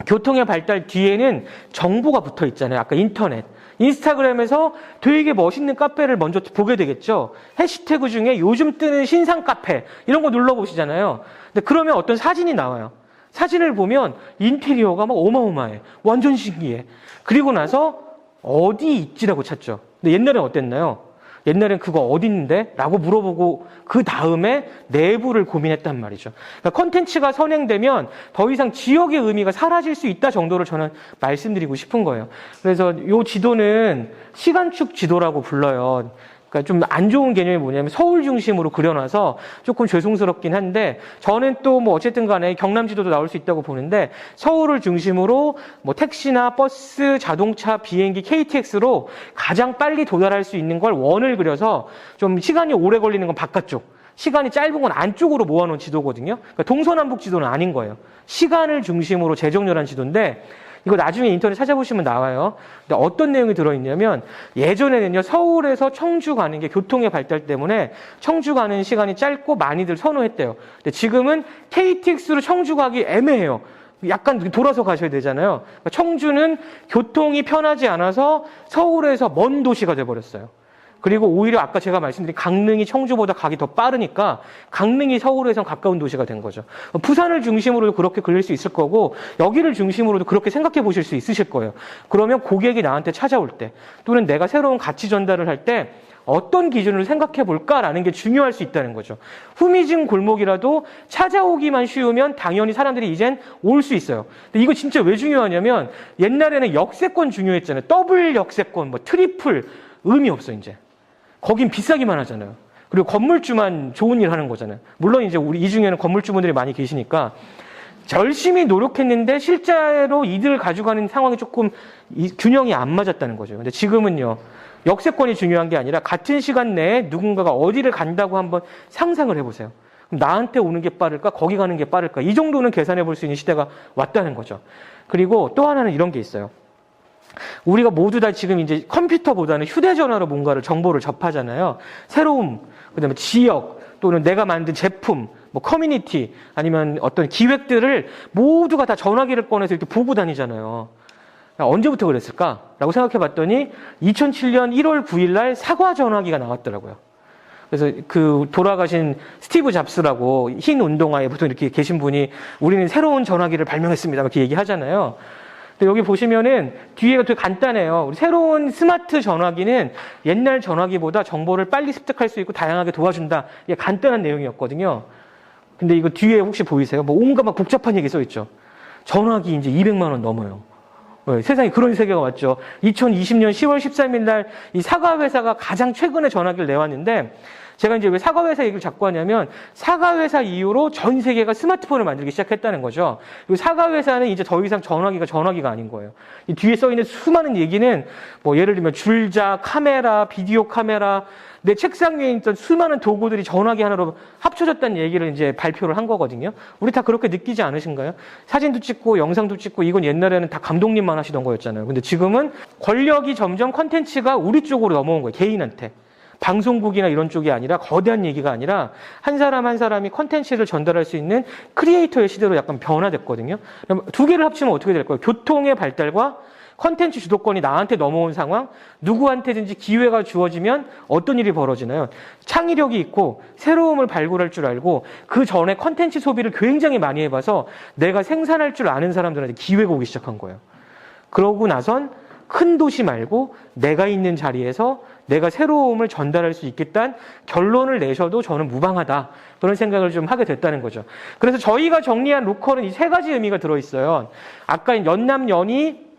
교통의 발달 뒤에는 정보가 붙어 있잖아요. 아까 인터넷. 인스타그램에서 되게 멋있는 카페를 먼저 보게 되겠죠. 해시태그 중에 요즘 뜨는 신상 카페 이런 거 눌러보시잖아요. 근데 그러면 어떤 사진이 나와요. 사진을 보면 인테리어가 막 어마어마해. 완전 신기해. 그리고 나서 어디 있지라고 찾죠. 근데 옛날엔 어땠나요? 옛날엔 그거 어디 있는데? 라고 물어보고 그 다음에 내부를 고민했단 말이죠. 그러니까 콘텐츠가 선행되면 더 이상 지역의 의미가 사라질 수 있다 정도를 저는 말씀드리고 싶은 거예요. 그래서 이 지도는 시간축 지도라고 불러요. 그러니까 좀 안 좋은 개념이 뭐냐면 서울 중심으로 그려놔서 조금 죄송스럽긴 한데 저는 또 뭐 어쨌든 간에 경남 지도도 나올 수 있다고 보는데 서울을 중심으로 뭐 택시나 버스, 자동차, 비행기, KTX로 가장 빨리 도달할 수 있는 걸 원을 그려서 좀 시간이 오래 걸리는 건 바깥쪽, 시간이 짧은 건 안쪽으로 모아놓은 지도거든요. 그러니까 동서남북 지도는 아닌 거예요. 시간을 중심으로 재정렬한 지도인데 이거 나중에 인터넷 찾아보시면 나와요. 근데 어떤 내용이 들어있냐면 예전에는요 서울에서 청주 가는 게 교통의 발달 때문에 청주 가는 시간이 짧고 많이들 선호했대요. 근데 지금은 KTX로 청주 가기 애매해요. 약간 돌아서 가셔야 되잖아요. 그러니까 청주는 교통이 편하지 않아서 서울에서 먼 도시가 돼버렸어요. 그리고 오히려 아까 제가 말씀드린 강릉이 청주보다 가기 더 빠르니까 강릉이 서울에선 가까운 도시가 된 거죠. 부산을 중심으로도 그렇게 그릴 수 있을 거고 여기를 중심으로도 그렇게 생각해 보실 수 있으실 거예요. 그러면 고객이 나한테 찾아올 때 또는 내가 새로운 가치 전달을 할 때 어떤 기준으로 생각해 볼까라는 게 중요할 수 있다는 거죠. 후미진 골목이라도 찾아오기만 쉬우면 당연히 사람들이 이젠 올 수 있어요. 근데 이거 진짜 왜 중요하냐면 옛날에는 역세권 중요했잖아요. 더블 역세권, 뭐 트리플 의미 없어 이제. 거긴 비싸기만 하잖아요. 그리고 건물주만 좋은 일 하는 거잖아요. 물론 이제 우리 이 중에는 건물주분들이 많이 계시니까 열심히 노력했는데 실제로 이득을 가져가는 상황이 조금 균형이 안 맞았다는 거죠. 근데 지금은요. 역세권이 중요한 게 아니라 같은 시간 내에 누군가가 어디를 간다고 한번 상상을 해보세요. 그럼 나한테 오는 게 빠를까? 거기 가는 게 빠를까? 이 정도는 계산해 볼 수 있는 시대가 왔다는 거죠. 그리고 또 하나는 이런 게 있어요. 우리가 모두 다 지금 이제 컴퓨터보다는 휴대전화로 뭔가를 정보를 접하잖아요. 새로움, 그다음에 지역 또는 내가 만든 제품, 뭐 커뮤니티 아니면 어떤 기획들을 모두가 다 전화기를 꺼내서 이렇게 보고 다니잖아요. 언제부터 그랬을까라고 생각해봤더니 2007년 1월 9일 날 사과 전화기가 나왔더라고요. 그래서 그 돌아가신 스티브 잡스라고 흰 운동화에 보통 이렇게 계신 분이 우리는 새로운 전화기를 발명했습니다. 이렇게 얘기하잖아요. 근데 여기 보시면은 뒤에가 되게 간단해요. 우리 새로운 스마트 전화기는 옛날 전화기보다 정보를 빨리 습득할 수 있고 다양하게 도와준다. 이게 간단한 내용이었거든요. 근데 이거 뒤에 혹시 보이세요? 뭐 온갖 막 복잡한 얘기 써있죠. 전화기 이제 200만 원 넘어요. 네, 세상에 그런 세계가 왔죠. 2020년 10월 13일 날 이 사과 회사가 가장 최근에 전화기를 내왔는데 제가 이제 왜 사과회사 얘기를 자꾸 하냐면 사과회사 이후로 전 세계가 스마트폰을 만들기 시작했다는 거죠. 그리고 사과회사는 이제 더 이상 전화기가 아닌 거예요. 이 뒤에 써 있는 수많은 얘기는 뭐 예를 들면 줄자, 카메라, 비디오 카메라, 내 책상 위에 있던 수많은 도구들이 전화기 하나로 합쳐졌다는 얘기를 이제 발표를 한 거거든요. 우리 다 그렇게 느끼지 않으신가요? 사진도 찍고 영상도 찍고 이건 옛날에는 다 감독님만 하시던 거였잖아요. 근데 지금은 권력이 점점 컨텐츠가 우리 쪽으로 넘어온 거예요. 개인한테. 방송국이나 이런 쪽이 아니라 거대한 얘기가 아니라 한 사람 한 사람이 컨텐츠를 전달할 수 있는 크리에이터의 시대로 약간 변화됐거든요. 그럼 두 개를 합치면 어떻게 될까요? 교통의 발달과 컨텐츠 주도권이 나한테 넘어온 상황, 누구한테든지 기회가 주어지면 어떤 일이 벌어지나요? 창의력이 있고 새로움을 발굴할 줄 알고 그 전에 컨텐츠 소비를 굉장히 많이 해봐서 내가 생산할 줄 아는 사람들한테 기회가 오기 시작한 거예요. 그러고 나선 큰 도시 말고 내가 있는 자리에서 내가 새로움을 전달할 수 있겠다는 결론을 내셔도 저는 무방하다. 그런 생각을 좀 하게 됐다는 거죠. 그래서 저희가 정리한 로컬은 이 세 가지 의미가 들어있어요. 아까 연남연이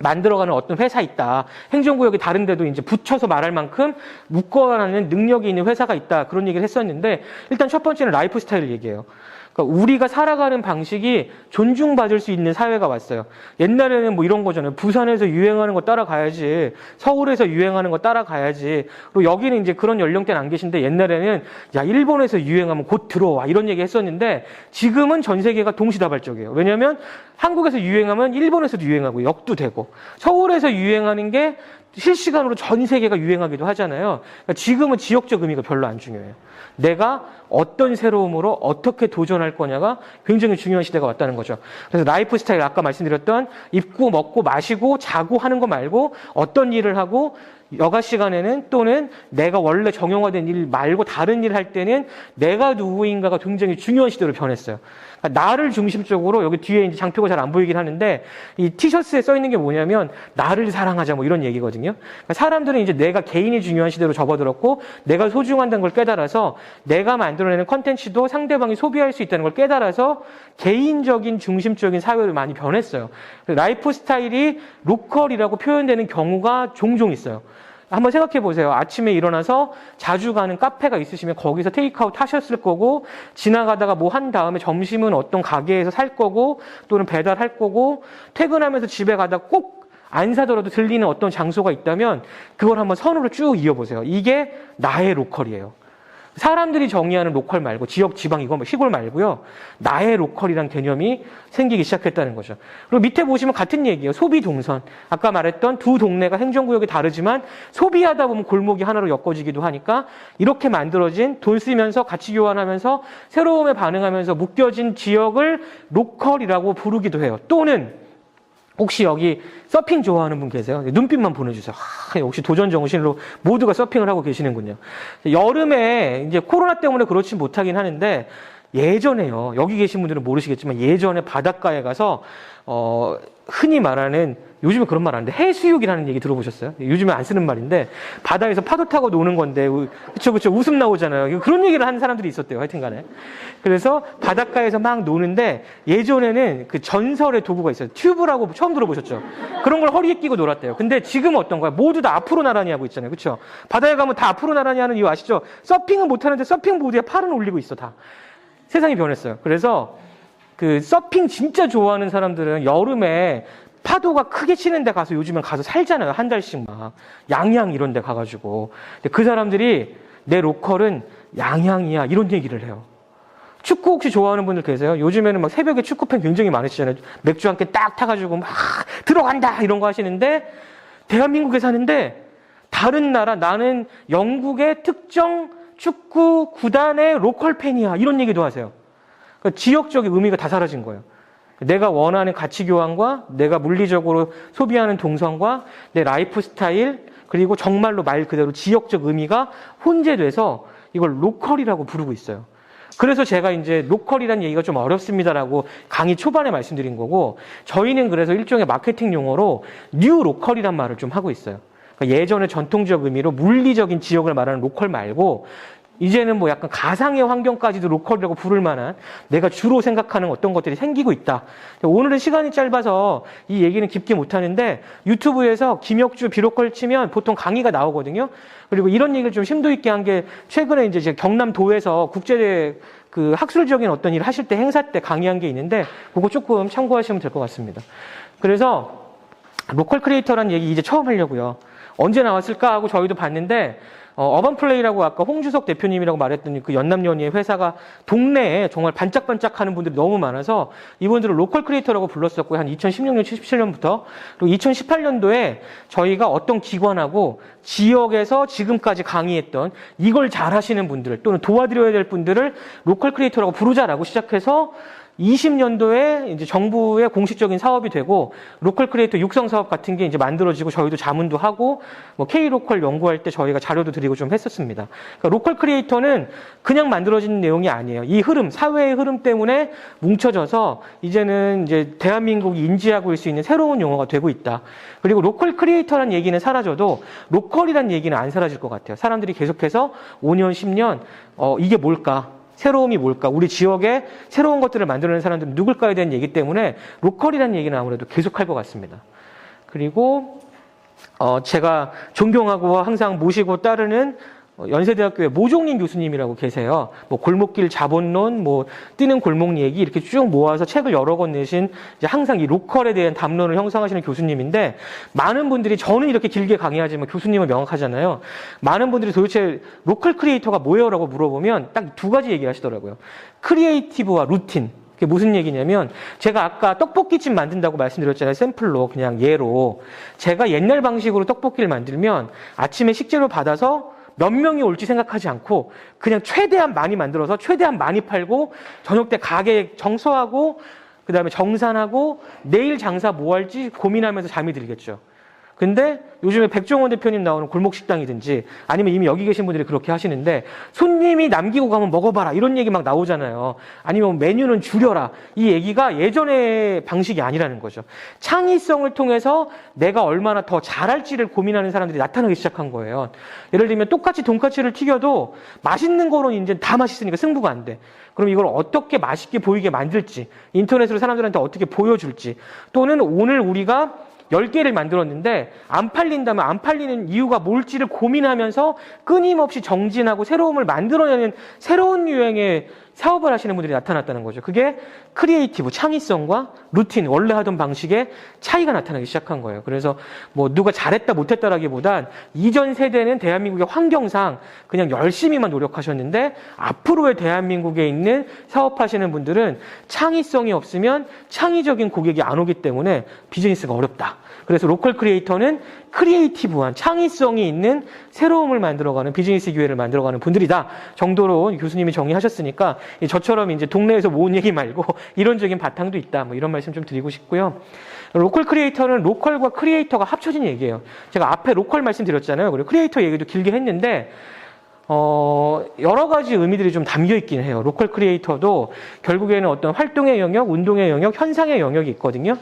만들어가는 어떤 회사 있다. 행정구역이 다른 데도 이제 붙여서 말할 만큼 묶어가는 능력이 있는 회사가 있다. 그런 얘기를 했었는데 일단 첫 번째는 라이프 스타일 얘기예요. 그러니까 우리가 살아가는 방식이 존중받을 수 있는 사회가 왔어요. 옛날에는 뭐 이런 거잖아요. 부산에서 유행하는 거 따라가야지. 서울에서 유행하는 거 따라가야지. 그리고 여기는 이제 그런 연령대는 안 계신데 옛날에는 야, 일본에서 유행하면 곧 들어와. 이런 얘기 했었는데 지금은 전 세계가 동시다발적이에요. 왜냐하면 한국에서 유행하면 일본에서도 유행하고 역도 되고 서울에서 유행하는 게 실시간으로 전 세계가 유행하기도 하잖아요. 그러니까 지금은 지역적 의미가 별로 안 중요해요. 내가 어떤 새로움으로 어떻게 도전할 거냐가 굉장히 중요한 시대가 왔다는 거죠. 그래서 라이프 스타일 아까 말씀드렸던 입고 먹고 마시고 자고 하는 거 말고 어떤 일을 하고 여가 시간에는 또는 내가 원래 정형화된 일 말고 다른 일을 할 때는 내가 누구인가가 굉장히 중요한 시대로 변했어요. 그러니까 나를 중심적으로 여기 뒤에 이제 장표가 잘 안 보이긴 하는데 이 티셔츠에 써 있는 게 뭐냐면 나를 사랑하자 뭐 이런 얘기거든요. 그러니까 사람들은 이제 내가 개인이 중요한 시대로 접어들었고 내가 소중한다는 걸 깨달아서 내가 만들어내는 컨텐츠도 상대방이 소비할 수 있다는 걸 깨달아서 개인적인 중심적인 사회로 많이 변했어요. 라이프 스타일이 로컬이라고 표현되는 경우가 종종 있어요. 한번 생각해 보세요. 아침에 일어나서 자주 가는 카페가 있으시면 거기서 테이크아웃 하셨을 거고 지나가다가 뭐 한 다음에 점심은 어떤 가게에서 살 거고 또는 배달할 거고 퇴근하면서 집에 가다 꼭 안 사더라도 들리는 어떤 장소가 있다면 그걸 한번 선으로 쭉 이어보세요. 이게 나의 로컬이에요. 사람들이 정의하는 로컬 말고 지역, 지방, 이거 시골 말고요. 나의 로컬이란 개념이 생기기 시작했다는 거죠. 그리고 밑에 보시면 같은 얘기예요. 소비 동선. 아까 말했던 두 동네가 행정구역이 다르지만 소비하다 보면 골목이 하나로 엮어지기도 하니까 이렇게 만들어진 돈 쓰면서 가치 교환하면서 새로움에 반응하면서 묶여진 지역을 로컬이라고 부르기도 해요. 또는 혹시 여기 서핑 좋아하는 분 계세요? 눈빛만 보내주세요. 역시 도전 정신으로 모두가 서핑을 하고 계시는군요. 여름에 이제 코로나 때문에 그렇지 못하긴 하는데 예전에요. 여기 계신 분들은 모르시겠지만 예전에 바닷가에 가서 흔히 말하는 요즘에 그런 말 안 하는데 해수욕이라는 얘기 들어보셨어요? 요즘에 안 쓰는 말인데 바다에서 파도 타고 노는 건데 그쵸 웃음 나오잖아요. 그런 얘기를 하는 사람들이 있었대요. 하여튼 간에. 그래서 바닷가에서 막 노는데 예전에는 그 전설의 도구가 있어요. 튜브라고 처음 들어보셨죠? 그런 걸 허리에 끼고 놀았대요. 근데 지금은 어떤 거야? 모두 다 앞으로 나란히 하고 있잖아요. 그쵸? 바다에 가면 다 앞으로 나란히 하는 이유 아시죠? 서핑은 못하는데 서핑보드에 팔은 올리고 있어 다. 세상이 변했어요. 그래서 그 서핑 진짜 좋아하는 사람들은 여름에 파도가 크게 치는 데 가서 요즘엔 가서 살잖아요. 한 달씩 막. 양양 이런 데 가가지고. 근데 그 사람들이 내 로컬은 양양이야. 이런 얘기를 해요. 축구 혹시 좋아하는 분들 계세요? 요즘에는 막 새벽에 축구팬 굉장히 많으시잖아요. 맥주 한 캔 딱 타가지고 막 들어간다! 이런 거 하시는데 대한민국에 사는데 다른 나라 나는 영국의 특정 축구 구단의 로컬 팬이야. 이런 얘기도 하세요. 그러니까 지역적인 의미가 다 사라진 거예요. 내가 원하는 가치 교환과 내가 물리적으로 소비하는 동선과 내 라이프 스타일 그리고 정말로 말 그대로 지역적 의미가 혼재돼서 이걸 로컬이라고 부르고 있어요. 그래서 제가 이제 로컬이라는 얘기가 좀 어렵습니다라고 강의 초반에 말씀드린 거고 저희는 그래서 일종의 마케팅 용어로 뉴 로컬이란 말을 좀 하고 있어요. 그러니까 예전의 전통적 의미로 물리적인 지역을 말하는 로컬 말고 이제는 뭐 약간 가상의 환경까지도 로컬이라고 부를 만한 내가 주로 생각하는 어떤 것들이 생기고 있다. 오늘은 시간이 짧아서 이 얘기는 깊게 못하는데 유튜브에서 김혁주 비로컬 치면 보통 강의가 나오거든요. 그리고 이런 얘기를 좀 심도 있게 한 게 최근에 이제 경남도에서 국제 그 학술적인 어떤 일을 하실 때 행사 때 강의한 게 있는데 그거 조금 참고하시면 될 것 같습니다. 그래서 로컬 크리에이터라는 얘기 이제 처음 하려고요. 언제 나왔을까 하고 저희도 봤는데 어반플레이라고 아까 홍주석 대표님이라고 말했던 그 연남연희의 회사가 동네에 정말 반짝반짝하는 분들이 너무 많아서 이분들을 로컬 크리에이터라고 불렀었고요. 한 2016년, 17년부터. 그리고 2018년도에 저희가 어떤 기관하고 지역에서 지금까지 강의했던 이걸 잘 하시는 분들 또는 도와드려야 될 분들을 로컬 크리에이터라고 부르자라고 시작해서 20년도에 이제 정부의 공식적인 사업이 되고 로컬 크리에이터 육성 사업 같은 게 이제 만들어지고 저희도 자문도 하고 뭐 K-로컬 연구할 때 저희가 자료도 드리고 좀 했었습니다. 그러니까 로컬 크리에이터는 그냥 만들어진 내용이 아니에요. 이 흐름, 사회의 흐름 때문에 뭉쳐져서 이제는 이제 대한민국이 인지하고 있을 수 있는 새로운 용어가 되고 있다. 그리고 로컬 크리에이터란 얘기는 사라져도 로컬이란 얘기는 안 사라질 것 같아요. 사람들이 계속해서 5년, 10년 이게 뭘까? 새로움이 뭘까? 우리 지역에 새로운 것들을 만들어내는 사람들은 누굴까에 대한 얘기 때문에 로컬이라는 얘기는 아무래도 계속할 것 같습니다. 그리고 제가 존경하고 항상 모시고 따르는 연세대학교의 모종린 교수님이라고 계세요. 뭐 골목길 자본론, 뭐 뛰는 골목 얘기 이렇게 쭉 모아서 책을 여러 권 내신 이제 항상 이 로컬에 대한 담론을 형성하시는 교수님인데 많은 분들이 저는 이렇게 길게 강의하지만 교수님은 명확하잖아요. 많은 분들이 도대체 로컬 크리에이터가 뭐예요라고 물어보면 딱 두 가지 얘기하시더라고요. 크리에이티브와 루틴. 그게 무슨 얘기냐면 제가 아까 떡볶이집 만든다고 말씀드렸잖아요. 샘플로 그냥 예로 제가 옛날 방식으로 떡볶이를 만들면 아침에 식재료 받아서 몇 명이 올지 생각하지 않고 그냥 최대한 많이 만들어서 최대한 많이 팔고 저녁 때 가게 정서하고 그다음에 정산하고 내일 장사 뭐 할지 고민하면서 잠이 들겠죠. 근데 요즘에 백종원 대표님 나오는 골목식당이든지 아니면 이미 여기 계신 분들이 그렇게 하시는데 손님이 남기고 가면 먹어봐라 이런 얘기 막 나오잖아요. 아니면 메뉴는 줄여라. 이 얘기가 예전의 방식이 아니라는 거죠. 창의성을 통해서 내가 얼마나 더 잘할지를 고민하는 사람들이 나타나기 시작한 거예요. 예를 들면 똑같이 돈까스를 튀겨도 맛있는 거로는 이제 다 맛있으니까 승부가 안 돼. 그럼 이걸 어떻게 맛있게 보이게 만들지, 인터넷으로 사람들한테 어떻게 보여줄지, 또는 오늘 우리가 10개를 만들었는데 안 팔린다면 안 팔리는 이유가 뭘지를 고민하면서 끊임없이 정진하고 새로움을 만들어내는 새로운 유행의 사업을 하시는 분들이 나타났다는 거죠. 그게 크리에이티브, 창의성과 루틴, 원래 하던 방식의 차이가 나타나기 시작한 거예요. 그래서 뭐 누가 잘했다 못했다라기보단 이전 세대는 대한민국의 환경상 그냥 열심히만 노력하셨는데 앞으로의 대한민국에 있는 사업하시는 분들은 창의성이 없으면 창의적인 고객이 안 오기 때문에 비즈니스가 어렵다. 그래서 로컬 크리에이터는 크리에이티브한 창의성이 있는 새로움을 만들어가는 비즈니스 기회를 만들어가는 분들이다 정도로 교수님이 정의하셨으니까 저처럼 이제 동네에서 모은 얘기 말고 이론적인 바탕도 있다 뭐 이런 말씀 좀 드리고 싶고요. 로컬 크리에이터는 로컬과 크리에이터가 합쳐진 얘기예요. 제가 앞에 로컬 말씀드렸잖아요. 그리고 크리에이터 얘기도 길게 했는데 여러 가지 의미들이 좀 담겨 있긴 해요. 로컬 크리에이터도 결국에는 어떤 활동의 영역, 운동의 영역, 현상의 영역이 있거든요.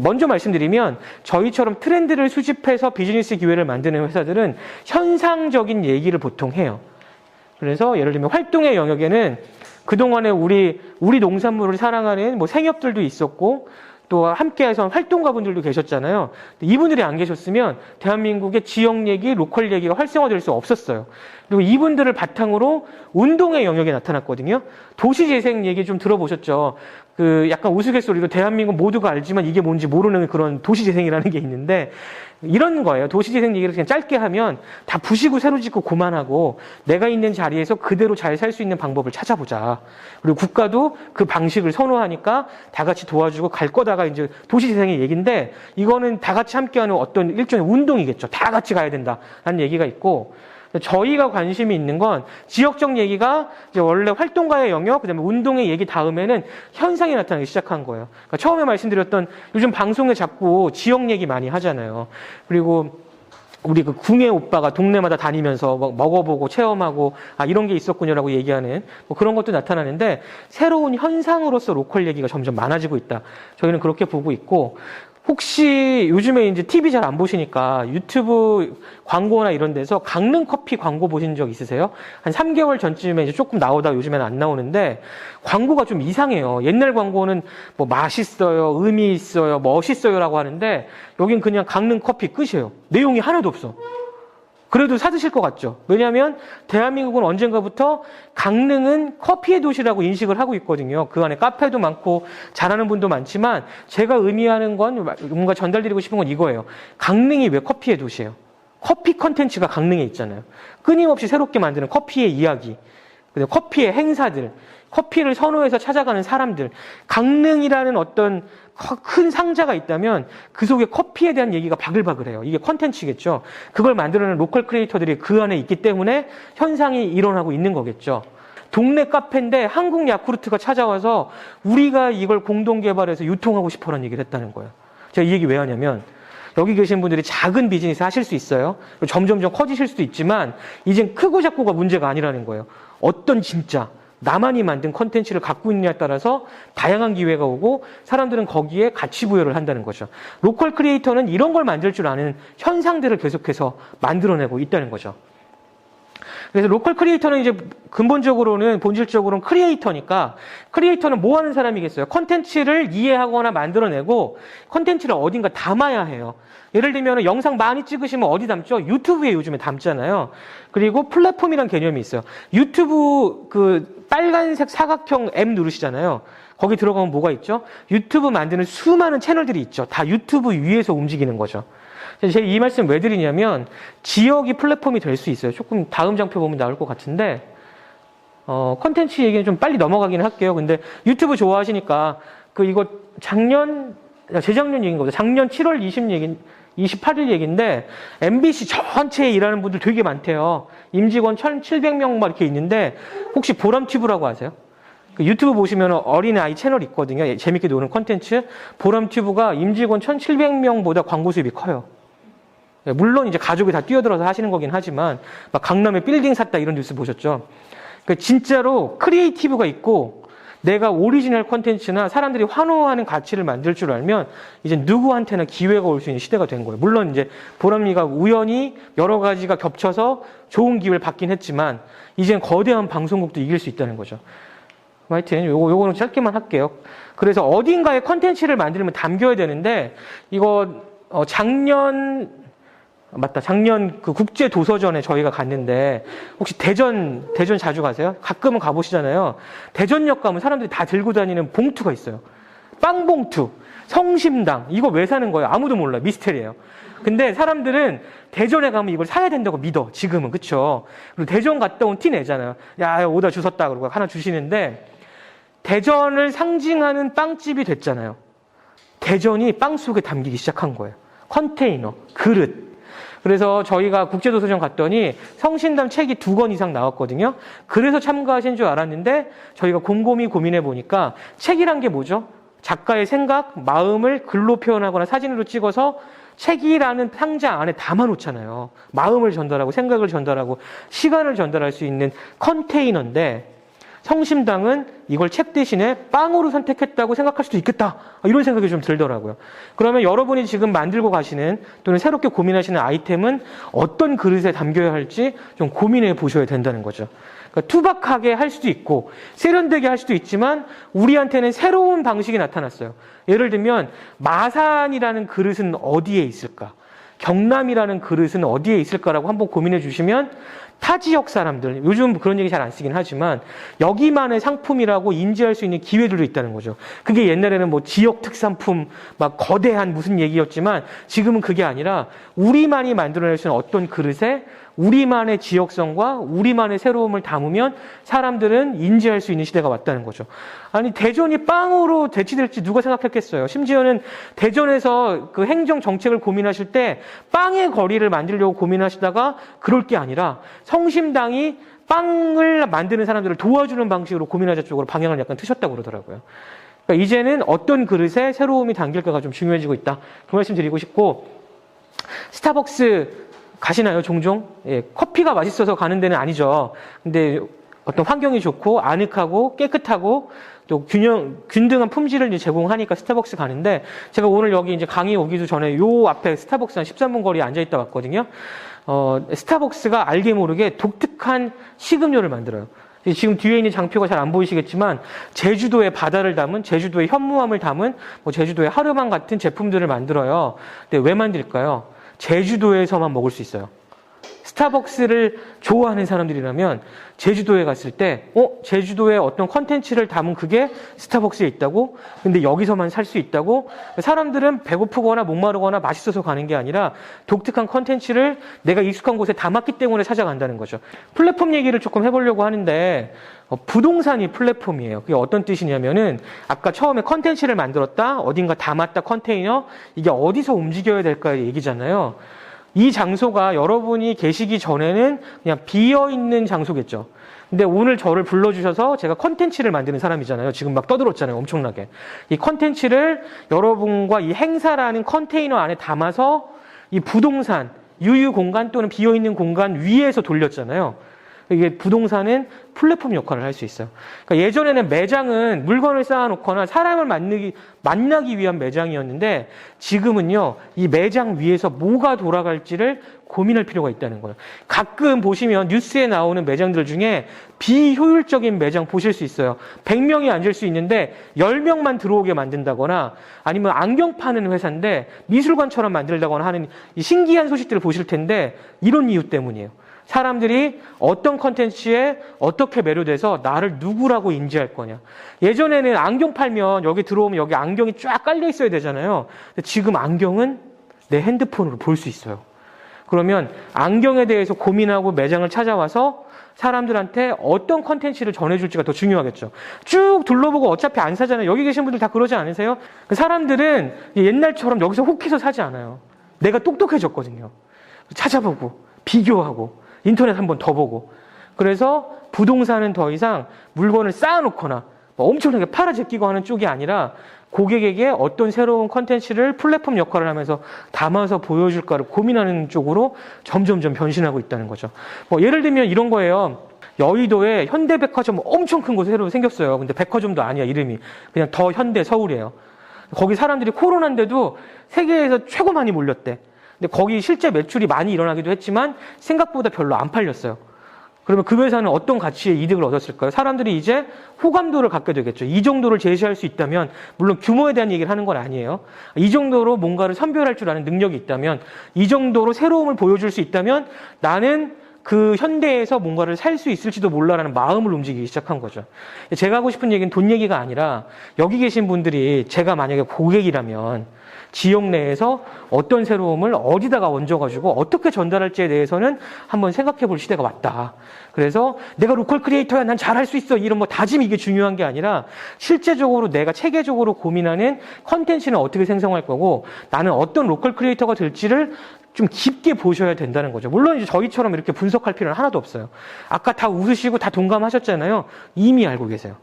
먼저 말씀드리면 저희처럼 트렌드를 수집해서 비즈니스 기회를 만드는 회사들은 현상적인 얘기를 보통 해요. 그래서 예를 들면 활동의 영역에는 그동안에 우리 농산물을 사랑하는 뭐 생협들도 있었고 또 함께해서 활동가분들도 계셨잖아요. 이분들이 안 계셨으면 대한민국의 지역 얘기, 로컬 얘기가 활성화될 수 없었어요. 그리고 이분들을 바탕으로 운동의 영역이 나타났거든요. 도시재생 얘기 좀 들어보셨죠? 그 약간 우스갯소리로 대한민국 모두가 알지만 이게 뭔지 모르는 그런 도시재생이라는 게 있는데 이런 거예요. 도시재생 얘기를 그냥 짧게 하면 다 부시고 새로 짓고 그만하고 내가 있는 자리에서 그대로 잘 살 수 있는 방법을 찾아보자. 그리고 국가도 그 방식을 선호하니까 다 같이 도와주고 갈 거다가 이제 도시재생의 얘기인데 이거는 다 같이 함께하는 어떤 일종의 운동이겠죠. 다 같이 가야 된다라는 얘기가 있고 저희가 관심이 있는 건 지역적 얘기가 이제 원래 활동가의 영역, 그다음에 운동의 얘기 다음에는 현상이 나타나기 시작한 거예요. 그러니까 처음에 말씀드렸던 요즘 방송에 자꾸 지역 얘기 많이 하잖아요. 그리고 우리 그 궁예 오빠가 동네마다 다니면서 먹어보고 체험하고 이런 게 있었군요라고 얘기하는 뭐 그런 것도 나타나는데 새로운 현상으로서 로컬 얘기가 점점 많아지고 있다. 저희는 그렇게 보고 있고 혹시 요즘에 이제 TV 잘 안 보시니까 유튜브 광고나 이런 데서 강릉 커피 광고 보신 적 있으세요? 한 3개월 전쯤에 이제 조금 나오다가 요즘에는 안 나오는데 광고가 좀 이상해요. 옛날 광고는 뭐 맛있어요, 의미 있어요, 멋있어요라고 하는데 여긴 그냥 강릉 커피 끝이에요. 내용이 하나도 없어. 그래도 사드실 것 같죠? 왜냐하면 대한민국은 언젠가부터 강릉은 커피의 도시라고 인식을 하고 있거든요. 그 안에 카페도 많고 잘하는 분도 많지만 제가 의미하는 건 뭔가 전달드리고 싶은 건 이거예요. 강릉이 왜 커피의 도시예요? 커피 컨텐츠가 강릉에 있잖아요. 끊임없이 새롭게 만드는 커피의 이야기, 커피의 행사들, 커피를 선호해서 찾아가는 사람들, 강릉이라는 어떤 큰 상자가 있다면 그 속에 커피에 대한 얘기가 바글바글해요. 이게 컨텐츠겠죠. 그걸 만들어내는 로컬 크리에이터들이 그 안에 있기 때문에 현상이 일어나고 있는 거겠죠. 동네 카페인데 한국 야쿠르트가 찾아와서 우리가 이걸 공동 개발해서 유통하고 싶어라는 얘기를 했다는 거예요. 제가 이 얘기 왜 하냐면 여기 계신 분들이 작은 비즈니스 하실 수 있어요. 점점점 커지실 수도 있지만 이젠 크고 작고가 문제가 아니라는 거예요. 어떤 진짜 나만이 만든 컨텐츠를 갖고 있느냐에 따라서 다양한 기회가 오고 사람들은 거기에 가치 부여를 한다는 거죠. 로컬 크리에이터는 이런 걸 만들 줄 아는 현상들을 계속해서 만들어내고 있다는 거죠. 그래서 로컬 크리에이터는 이제 근본적으로는 본질적으로는 크리에이터니까 크리에이터는 뭐 하는 사람이겠어요? 컨텐츠를 이해하거나 만들어내고 컨텐츠를 어딘가 담아야 해요. 예를 들면 영상 많이 찍으시면 어디 담죠? 유튜브에 요즘에 담잖아요. 그리고 플랫폼이란 개념이 있어요. 유튜브 그 빨간색 사각형 M 누르시잖아요. 거기 들어가면 뭐가 있죠? 유튜브 만드는 수많은 채널들이 있죠. 다 유튜브 위에서 움직이는 거죠. 제가 이 말씀 왜 드리냐면 지역이 플랫폼이 될 수 있어요. 조금 다음 장표 보면 나올 것 같은데 컨텐츠 얘기는 좀 빨리 넘어가긴 할게요. 근데 유튜브 좋아하시니까 이거 재작년 얘기인 거죠. 작년 7월 28일 얘기인데 MBC 전체에 일하는 분들 되게 많대요. 임직원 1,700명 막 이렇게 있는데 혹시 보람튜브라고 아세요? 유튜브 보시면 어린아이 채널 있거든요. 재밌게 노는 콘텐츠. 보람튜브가 임직원 1,700명보다 광고 수입이 커요. 물론 이제 가족이 다 뛰어들어서 하시는 거긴 하지만 막 강남에 빌딩 샀다 이런 뉴스 보셨죠? 진짜로 크리에이티브가 있고 내가 오리지널 콘텐츠나 사람들이 환호하는 가치를 만들 줄 알면 이제 누구한테나 기회가 올 수 있는 시대가 된 거예요. 물론 이제 보람이가 우연히 여러 가지가 겹쳐서 좋은 기회를 받긴 했지만 이젠 거대한 방송국도 이길 수 있다는 거죠. 하여튼 요거는 짧게만 할게요. 그래서 어딘가에 컨텐츠를 만들면 담겨야 되는데 이거 작년 그 국제 도서전에 저희가 갔는데 혹시 대전 자주 가세요? 가끔은 가보시잖아요. 대전역 가면 사람들이 다 들고 다니는 봉투가 있어요. 빵봉투, 성심당. 이거 왜 사는 거예요? 아무도 몰라요. 미스테리예요. 근데 사람들은 대전에 가면 이걸 사야 된다고 믿어. 지금은. 그쵸? 그리고 대전 갔다 온 티 내잖아요. 야, 오다 주웠다. 그러고 하나 주시는데 대전을 상징하는 빵집이 됐잖아요. 대전이 빵 속에 담기기 시작한 거예요. 컨테이너, 그릇. 그래서 저희가 국제도서전 갔더니 성신당 책이 2권 이상 나왔거든요. 그래서 참가하신 줄 알았는데 저희가 곰곰이 고민해 보니까 책이란 게 뭐죠? 작가의 생각, 마음을 글로 표현하거나 사진으로 찍어서 책이라는 상자 안에 담아놓잖아요. 마음을 전달하고 생각을 전달하고 시간을 전달할 수 있는 컨테이너인데 성심당은 이걸 책 대신에 빵으로 선택했다고 생각할 수도 있겠다. 이런 생각이 좀 들더라고요. 그러면 여러분이 지금 만들고 가시는 또는 새롭게 고민하시는 아이템은 어떤 그릇에 담겨야 할지 좀 고민해 보셔야 된다는 거죠. 그러니까 투박하게 할 수도 있고 세련되게 할 수도 있지만 우리한테는 새로운 방식이 나타났어요. 예를 들면 마산이라는 그릇은 어디에 있을까? 경남이라는 그릇은 어디에 있을까라고 한번 고민해 주시면 타 지역 사람들, 요즘 그런 얘기 잘 안 쓰긴 하지만 여기만의 상품이라고 인지할 수 있는 기회들도 있다는 거죠. 그게 옛날에는 뭐 지역 특산품, 막 거대한 무슨 얘기였지만 지금은 그게 아니라 우리만이 만들어낼 수 있는 어떤 그릇에 우리만의 지역성과 우리만의 새로움을 담으면 사람들은 인지할 수 있는 시대가 왔다는 거죠. 아니 대전이 빵으로 대치될지 누가 생각했겠어요. 심지어는 대전에서 그 행정 정책을 고민하실 때 빵의 거리를 만들려고 고민하시다가 그럴 게 아니라 성심당이 빵을 만드는 사람들을 도와주는 방식으로 고민하자 쪽으로 방향을 약간 트셨다고 그러더라고요. 그러니까 이제는 어떤 그릇에 새로움이 담길까가 좀 중요해지고 있다. 그 말씀 드리고 싶고 스타벅스 가시나요, 종종? 예, 커피가 맛있어서 가는 데는 아니죠. 근데 어떤 환경이 좋고 아늑하고 깨끗하고 또 균등한 품질을 이제 제공하니까 스타벅스 가는데, 제가 오늘 여기 이제 강의 오기도 전에 요 앞에 스타벅스 한 13분 거리에 앉아 있다 왔거든요. 스타벅스가 알게 모르게 독특한 식음료를 만들어요. 지금 뒤에 있는 장표가 잘 안 보이시겠지만 제주도의 바다를 담은, 제주도의 현무암을 담은 뭐 제주도의 하르만 같은 제품들을 만들어요. 근데 왜 만들까요? 제주도에서만 먹을 수 있어요. 스타벅스를 좋아하는 사람들이라면 제주도에 갔을 때 제주도에 어떤 컨텐츠를 담은 그게 스타벅스에 있다고? 근데 여기서만 살 수 있다고? 사람들은 배고프거나 목마르거나 맛있어서 가는 게 아니라 독특한 컨텐츠를 내가 익숙한 곳에 담았기 때문에 찾아간다는 거죠. 플랫폼 얘기를 조금 해보려고 하는데 부동산이 플랫폼이에요. 그게 어떤 뜻이냐면은 아까 처음에 컨텐츠를 만들었다, 어딘가 담았다, 컨테이너, 이게 어디서 움직여야 될까의 얘기잖아요. 이 장소가 여러분이 계시기 전에는 그냥 비어있는 장소겠죠. 근데 오늘 저를 불러주셔서 제가 컨텐츠를 만드는 사람이잖아요. 지금 막 떠들었잖아요. 엄청나게. 이 컨텐츠를 여러분과 이 행사라는 컨테이너 안에 담아서 이 부동산, 유유 공간 또는 비어있는 공간 위에서 돌렸잖아요. 이게 부동산은 플랫폼 역할을 할 수 있어요. 그러니까 예전에는 매장은 물건을 쌓아놓거나 사람을 만나기 위한 매장이었는데, 지금은요, 이 매장 위에서 뭐가 돌아갈지를 고민할 필요가 있다는 거예요. 가끔 보시면 뉴스에 나오는 매장들 중에 비효율적인 매장 보실 수 있어요. 100명이 앉을 수 있는데 10명만 들어오게 만든다거나, 아니면 안경 파는 회사인데 미술관처럼 만들다거나 하는 이 신기한 소식들을 보실 텐데, 이런 이유 때문이에요. 사람들이 어떤 컨텐츠에 어떻게 매료돼서 나를 누구라고 인지할 거냐. 예전에는 안경 팔면 여기 들어오면 여기 안경이 쫙 깔려 있어야 되잖아요. 근데 지금 안경은 내 핸드폰으로 볼 수 있어요. 그러면 안경에 대해서 고민하고 매장을 찾아와서 사람들한테 어떤 컨텐츠를 전해줄지가 더 중요하겠죠. 쭉 둘러보고 어차피 안 사잖아요. 여기 계신 분들 다 그러지 않으세요? 사람들은 옛날처럼 여기서 혹해서 사지 않아요. 내가 똑똑해졌거든요. 찾아보고 비교하고 인터넷 한 번 더 보고. 그래서 부동산은 더 이상 물건을 쌓아놓거나 엄청나게 팔아제끼고 하는 쪽이 아니라 고객에게 어떤 새로운 컨텐츠를 플랫폼 역할을 하면서 담아서 보여줄까를 고민하는 쪽으로 점점점 변신하고 있다는 거죠. 예를 들면 이런 거예요. 여의도에 현대백화점 엄청 큰 곳이 새로 생겼어요. 근데 백화점도 아니야, 이름이. 그냥 더 현대 서울이에요. 거기 사람들이 코로나인데도 세계에서 최고 많이 몰렸대. 근데 거기 실제 매출이 많이 일어나기도 했지만 생각보다 별로 안 팔렸어요. 그러면 그 회사는 어떤 가치의 이득을 얻었을까요? 사람들이 이제 호감도를 갖게 되겠죠. 이 정도를 제시할 수 있다면, 물론 규모에 대한 얘기를 하는 건 아니에요. 이 정도로 뭔가를 선별할 줄 아는 능력이 있다면, 이 정도로 새로움을 보여줄 수 있다면 나는 그 현대에서 뭔가를 살 수 있을지도 몰라라는 마음을 움직이기 시작한 거죠. 제가 하고 싶은 얘기는 돈 얘기가 아니라, 여기 계신 분들이 제가 만약에 고객이라면 지역 내에서 어떤 새로움을 어디다가 얹어가지고 어떻게 전달할지에 대해서는 한번 생각해 볼 시대가 왔다. 그래서 내가 로컬 크리에이터야, 난 잘할 수 있어, 이런 다짐, 이게 중요한 게 아니라 실제적으로 내가 체계적으로 고민하는 컨텐츠는 어떻게 생성할 거고 나는 어떤 로컬 크리에이터가 될지를 좀 깊게 보셔야 된다는 거죠. 물론 이제 저희처럼 이렇게 분석할 필요는 하나도 없어요. 아까 다 웃으시고 다 동감하셨잖아요. 이미 알고 계세요.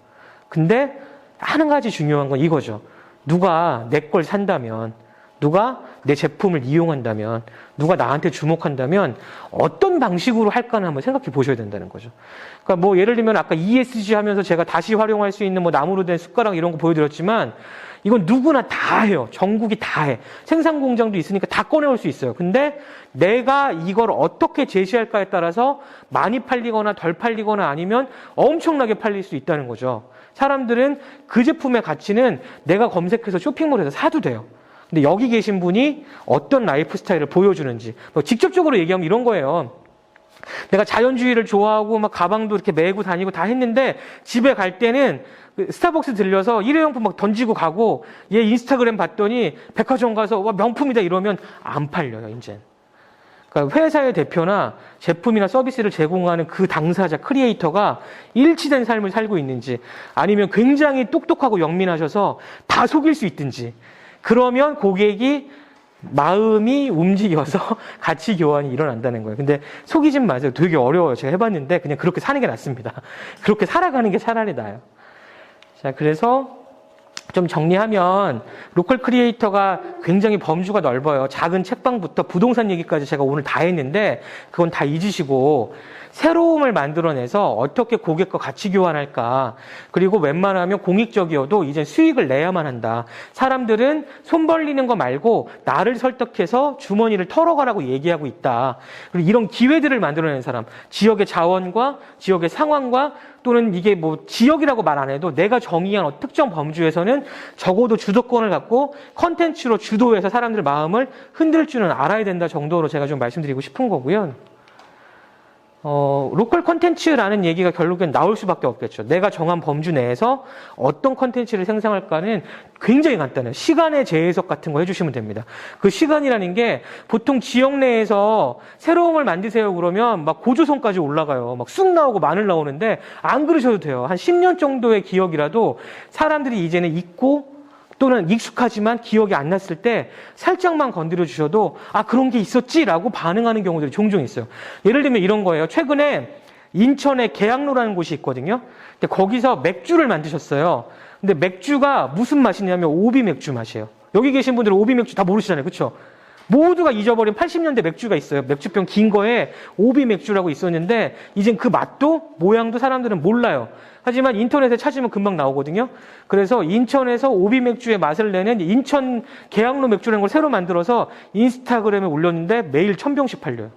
근데 한 가지 중요한 건 이거죠. 누가 내 걸 산다면, 누가 내 제품을 이용한다면, 누가 나한테 주목한다면 어떤 방식으로 할까는 한번 생각해 보셔야 된다는 거죠. 그러니까 예를 들면 아까 ESG 하면서 제가 다시 활용할 수 있는 나무로 된 숟가락 이런 거 보여드렸지만, 이건 누구나 다 해요. 전국이 다 해. 생산 공장도 있으니까 다 꺼내올 수 있어요. 근데 내가 이걸 어떻게 제시할까에 따라서 많이 팔리거나 덜 팔리거나 아니면 엄청나게 팔릴 수 있다는 거죠. 사람들은 그 제품의 가치는 내가 검색해서 쇼핑몰에서 사도 돼요. 근데 여기 계신 분이 어떤 라이프 스타일을 보여주는지, 직접적으로 얘기하면 이런 거예요. 내가 자연주의를 좋아하고 가방도 이렇게 메고 다니고 다 했는데 집에 갈 때는 스타벅스 들려서 일회용품 던지고 가고, 얘 인스타그램 봤더니 백화점 가서 와 명품이다 이러면 안 팔려요, 이제. 그러니까 회사의 대표나 제품이나 서비스를 제공하는 그 당사자, 크리에이터가 일치된 삶을 살고 있는지, 아니면 굉장히 똑똑하고 영민하셔서 다 속일 수 있든지, 그러면 고객이 마음이 움직여서 가치 교환이 일어난다는 거예요. 근데 속이지 마세요. 되게 어려워요. 제가 해봤는데 그냥 그렇게 사는 게 낫습니다. 그렇게 살아가는 게 차라리 나아요. 자, 그래서 좀 정리하면 로컬 크리에이터가 굉장히 범주가 넓어요. 작은 책방부터 부동산 얘기까지 제가 오늘 다 했는데 그건 다 잊으시고 새로움을 만들어내서 어떻게 고객과 가치 교환할까. 그리고 웬만하면 공익적이어도 이제 수익을 내야만 한다. 사람들은 손 벌리는 거 말고 나를 설득해서 주머니를 털어가라고 얘기하고 있다. 그리고 이런 기회들을 만들어내는 사람, 지역의 자원과 지역의 상황과 또는 이게 뭐 지역이라고 말 안 해도 내가 정의한 특정 범주에서는 적어도 주도권을 갖고 컨텐츠로 주도해서 사람들 마음을 흔들 줄은 알아야 된다 정도로 제가 좀 말씀드리고 싶은 거고요. 로컬 컨텐츠라는 얘기가 결국엔 나올 수밖에 없겠죠. 내가 정한 범주 내에서 어떤 컨텐츠를 생성할까는 굉장히 간단해요. 시간의 재해석 같은 거 해주시면 됩니다. 그 시간이라는 게 보통 지역 내에서 새로움을 만드세요 그러면 막 고조선까지 올라가요. 막 쑥 나오고 마늘 나오는데 안 그러셔도 돼요. 한 10년 정도의 기억이라도 사람들이 이제는 잊고 또는 익숙하지만 기억이 안 났을 때 살짝만 건드려 주셔도 아 그런 게 있었지라고 반응하는 경우들이 종종 있어요. 예를 들면 이런 거예요. 최근에 인천에 계양로라는 곳이 있거든요. 근데 거기서 맥주를 만드셨어요. 근데 맥주가 무슨 맛이냐면 오비 맥주 맛이에요. 여기 계신 분들은 오비 맥주 다 모르시잖아요. 그렇죠? 모두가 잊어버린 80년대 맥주가 있어요. 맥주병 긴 거에 오비 맥주라고 있었는데 이젠 그 맛도 모양도 사람들은 몰라요. 하지만 인터넷에 찾으면 금방 나오거든요. 그래서 인천에서 오비 맥주의 맛을 내는 인천 계양로 맥주라는 걸 새로 만들어서 인스타그램에 올렸는데 매일 1000병씩 팔려요.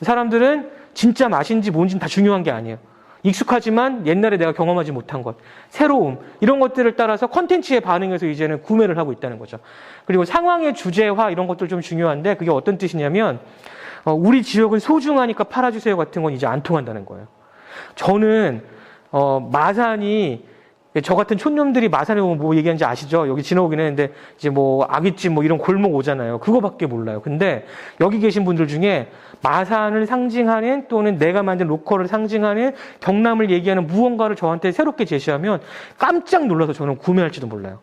사람들은 진짜 맛인지 뭔지는 다 중요한 게 아니에요. 익숙하지만 옛날에 내가 경험하지 못한 것, 새로움, 이런 것들을 따라서 컨텐츠에 반응해서 이제는 구매를 하고 있다는 거죠. 그리고 상황의 주제화 이런 것들 좀 중요한데 그게 어떤 뜻이냐면 우리 지역은 소중하니까 팔아주세요 같은 건 이제 안 통한다는 거예요. 저는 마산이 저 같은 촌놈들이 마산에 오면 뭐 얘기하는지 아시죠? 여기 지나오긴 했는데 이제 뭐 아귀집 뭐 이런 골목 오잖아요. 그거밖에 몰라요. 근데 여기 계신 분들 중에 마산을 상징하는 또는 내가 만든 로컬을 상징하는 경남을 얘기하는 무언가를 저한테 새롭게 제시하면 깜짝 놀라서 저는 구매할지도 몰라요.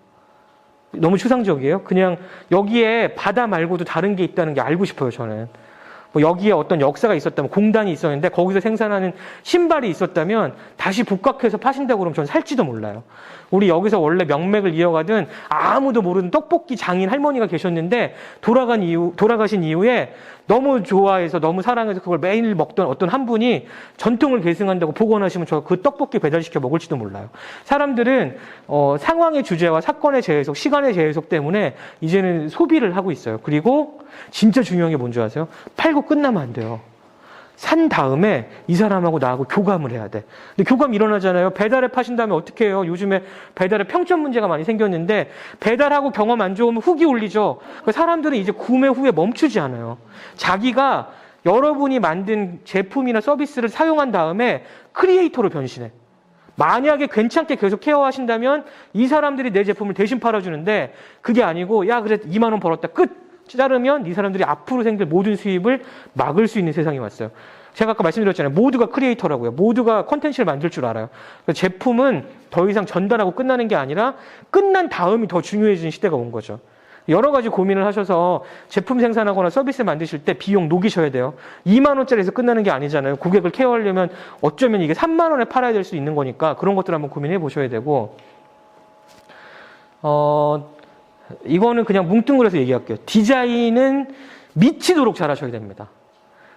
너무 추상적이에요. 그냥 여기에 바다 말고도 다른 게 있다는 게 알고 싶어요, 저는. 뭐 여기에 어떤 역사가 있었다면 공단이 있었는데 거기서 생산하는 신발이 있었다면 다시 복각해서 파신다고 그러면 저는 살지도 몰라요. 우리 여기서 원래 명맥을 이어가던 아무도 모르는 떡볶이 장인 할머니가 계셨는데 돌아가신 이후에 너무 좋아해서 너무 사랑해서 그걸 매일 먹던 어떤 한 분이 전통을 계승한다고 복원하시면 저 그 떡볶이 배달시켜 먹을지도 몰라요. 사람들은 상황의 주제와 사건의 재해석, 시간의 재해석 때문에 이제는 소비를 하고 있어요. 그리고 진짜 중요한 게 뭔지 아세요? 팔고 끝나면 안 돼요. 산 다음에 이 사람하고 나하고 교감을 해야 돼. 근데 교감 일어나잖아요. 배달에 파신 다음에 어떻게 해요? 요즘에 배달에 평점 문제가 많이 생겼는데 배달하고 경험 안 좋으면 후기 올리죠. 사람들은 이제 구매 후에 멈추지 않아요. 자기가 여러분이 만든 제품이나 서비스를 사용한 다음에 크리에이터로 변신해. 만약에 괜찮게 계속 케어하신다면 이 사람들이 내 제품을 대신 팔아주는데 그게 아니고 야 그래 2만 원 벌었다 끝. 자르면 이 사람들이 앞으로 생길 모든 수입을 막을 수 있는 세상이 왔어요. 제가 아까 말씀드렸잖아요. 모두가 크리에이터라고요. 모두가 콘텐츠를 만들 줄 알아요. 제품은 더 이상 전달하고 끝나는 게 아니라 끝난 다음이 더 중요해진 시대가 온 거죠. 여러 가지 고민을 하셔서 제품 생산하거나 서비스 만드실 때 비용 녹이셔야 돼요. 2만 원짜리에서 끝나는 게 아니잖아요. 고객을 케어하려면 어쩌면 이게 3만 원에 팔아야 될 수 있는 거니까 그런 것들 한번 고민해 보셔야 되고 이거는 그냥 뭉뚱그려서 얘기할게요. 디자인은 미치도록 잘하셔야 됩니다.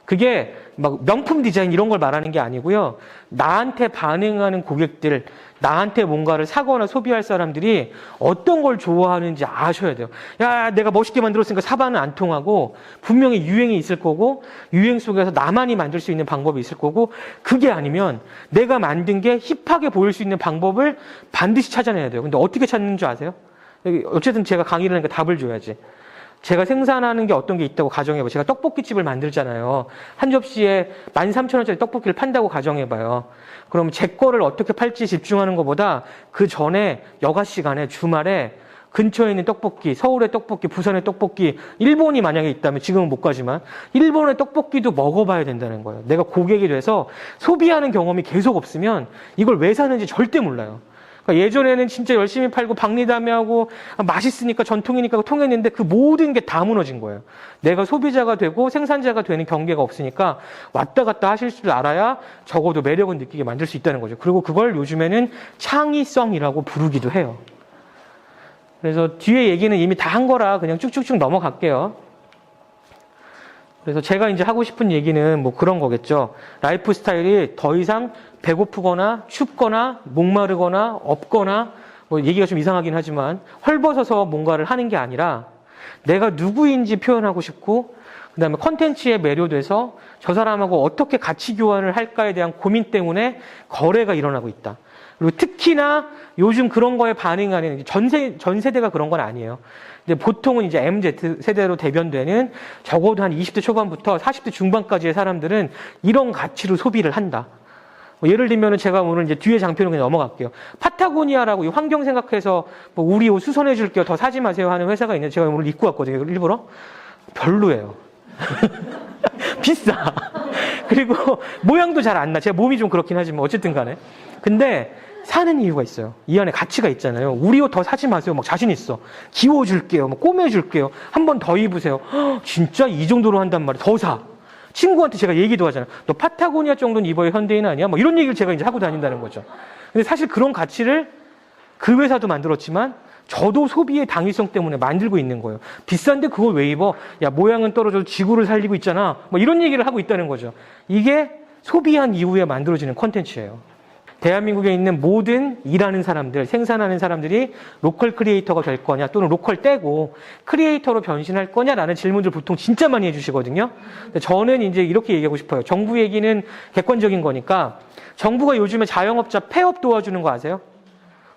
그게 막 명품 디자인 이런 걸 말하는 게 아니고요. 나한테 반응하는 고객들, 나한테 뭔가를 사거나 소비할 사람들이 어떤 걸 좋아하는지 아셔야 돼요. 야, 내가 멋있게 만들었으니까 사봐는 안 통하고 분명히 유행이 있을 거고 유행 속에서 나만이 만들 수 있는 방법이 있을 거고 그게 아니면 내가 만든 게 힙하게 보일 수 있는 방법을 반드시 찾아내야 돼요. 근데 어떻게 찾는 줄 아세요? 어쨌든 제가 강의를 하니까 답을 줘야지. 제가 생산하는 게 어떤 게 있다고 가정해봐요. 제가 떡볶이집을 만들잖아요. 한 접시에 13,000원짜리 떡볶이를 판다고 가정해봐요. 그럼 제 거를 어떻게 팔지 집중하는 것보다 그 전에 여가 시간에 주말에 근처에 있는 떡볶이, 서울의 떡볶이, 부산의 떡볶이, 일본이 만약에 있다면 지금은 못 가지만 일본의 떡볶이도 먹어봐야 된다는 거예요. 내가 고객이 돼서 소비하는 경험이 계속 없으면 이걸 왜 사는지 절대 몰라요. 그러니까 예전에는 진짜 열심히 팔고 박리담회하고 맛있으니까 전통이니까 통했는데 그 모든 게 다 무너진 거예요. 내가 소비자가 되고 생산자가 되는 경계가 없으니까 왔다 갔다 하실 줄 알아야 적어도 매력을 느끼게 만들 수 있다는 거죠. 그리고 그걸 요즘에는 창의성이라고 부르기도 해요. 그래서 뒤에 얘기는 이미 다 한 거라 그냥 쭉쭉쭉 넘어갈게요. 그래서 제가 이제 하고 싶은 얘기는 뭐 그런 거겠죠. 라이프 스타일이 더 이상 배고프거나 춥거나 목마르거나 없거나 뭐 얘기가 좀 이상하긴 하지만 헐벗어서 뭔가를 하는 게 아니라 내가 누구인지 표현하고 싶고 그다음에 컨텐츠에 매료돼서 저 사람하고 어떻게 가치 교환을 할까에 대한 고민 때문에 거래가 일어나고 있다. 그리고 특히나 요즘 그런 거에 반응하는 전 세대가 그런 건 아니에요. 근데 보통은 이제 MZ 세대로 대변되는 적어도 한 20대 초반부터 40대 중반까지의 사람들은 이런 가치로 소비를 한다. 뭐 예를 들면은 제가 오늘 이제 뒤에 장표는 그냥 넘어갈게요. 파타고니아라고 이 환경 생각해서 뭐 우리 옷 수선해 줄게요. 더 사지 마세요 하는 회사가 있는데 제가 오늘 입고 왔거든요. 일부러. 별로예요. 비싸. 그리고 모양도 잘 안 나. 제가 몸이 좀 그렇긴 하지만 어쨌든 간에. 근데 사는 이유가 있어요. 이 안에 가치가 있잖아요. 우리 옷 더 사지 마세요. 막 자신 있어. 기워줄게요. 뭐 꼬매줄게요. 한 번 더 입으세요. 허, 진짜 이 정도로 한단 말이에요. 더 사. 친구한테 제가 얘기도 하잖아요. 너 파타고니아 정도는 입어야 현대인 아니야? 뭐 이런 얘기를 제가 이제 하고 다닌다는 거죠. 근데 사실 그런 가치를 그 회사도 만들었지만 저도 소비의 당위성 때문에 만들고 있는 거예요. 비싼데 그걸 왜 입어? 야, 모양은 떨어져도 지구를 살리고 있잖아. 뭐 이런 얘기를 하고 있다는 거죠. 이게 소비한 이후에 만들어지는 콘텐츠예요. 대한민국에 있는 모든 일하는 사람들, 생산하는 사람들이 로컬 크리에이터가 될 거냐 또는 로컬 떼고 크리에이터로 변신할 거냐라는 질문들 보통 진짜 많이 해주시거든요. 근데 저는 이제 이렇게 얘기하고 싶어요. 정부 얘기는 객관적인 거니까 정부가 요즘에 자영업자 폐업 도와주는 거 아세요?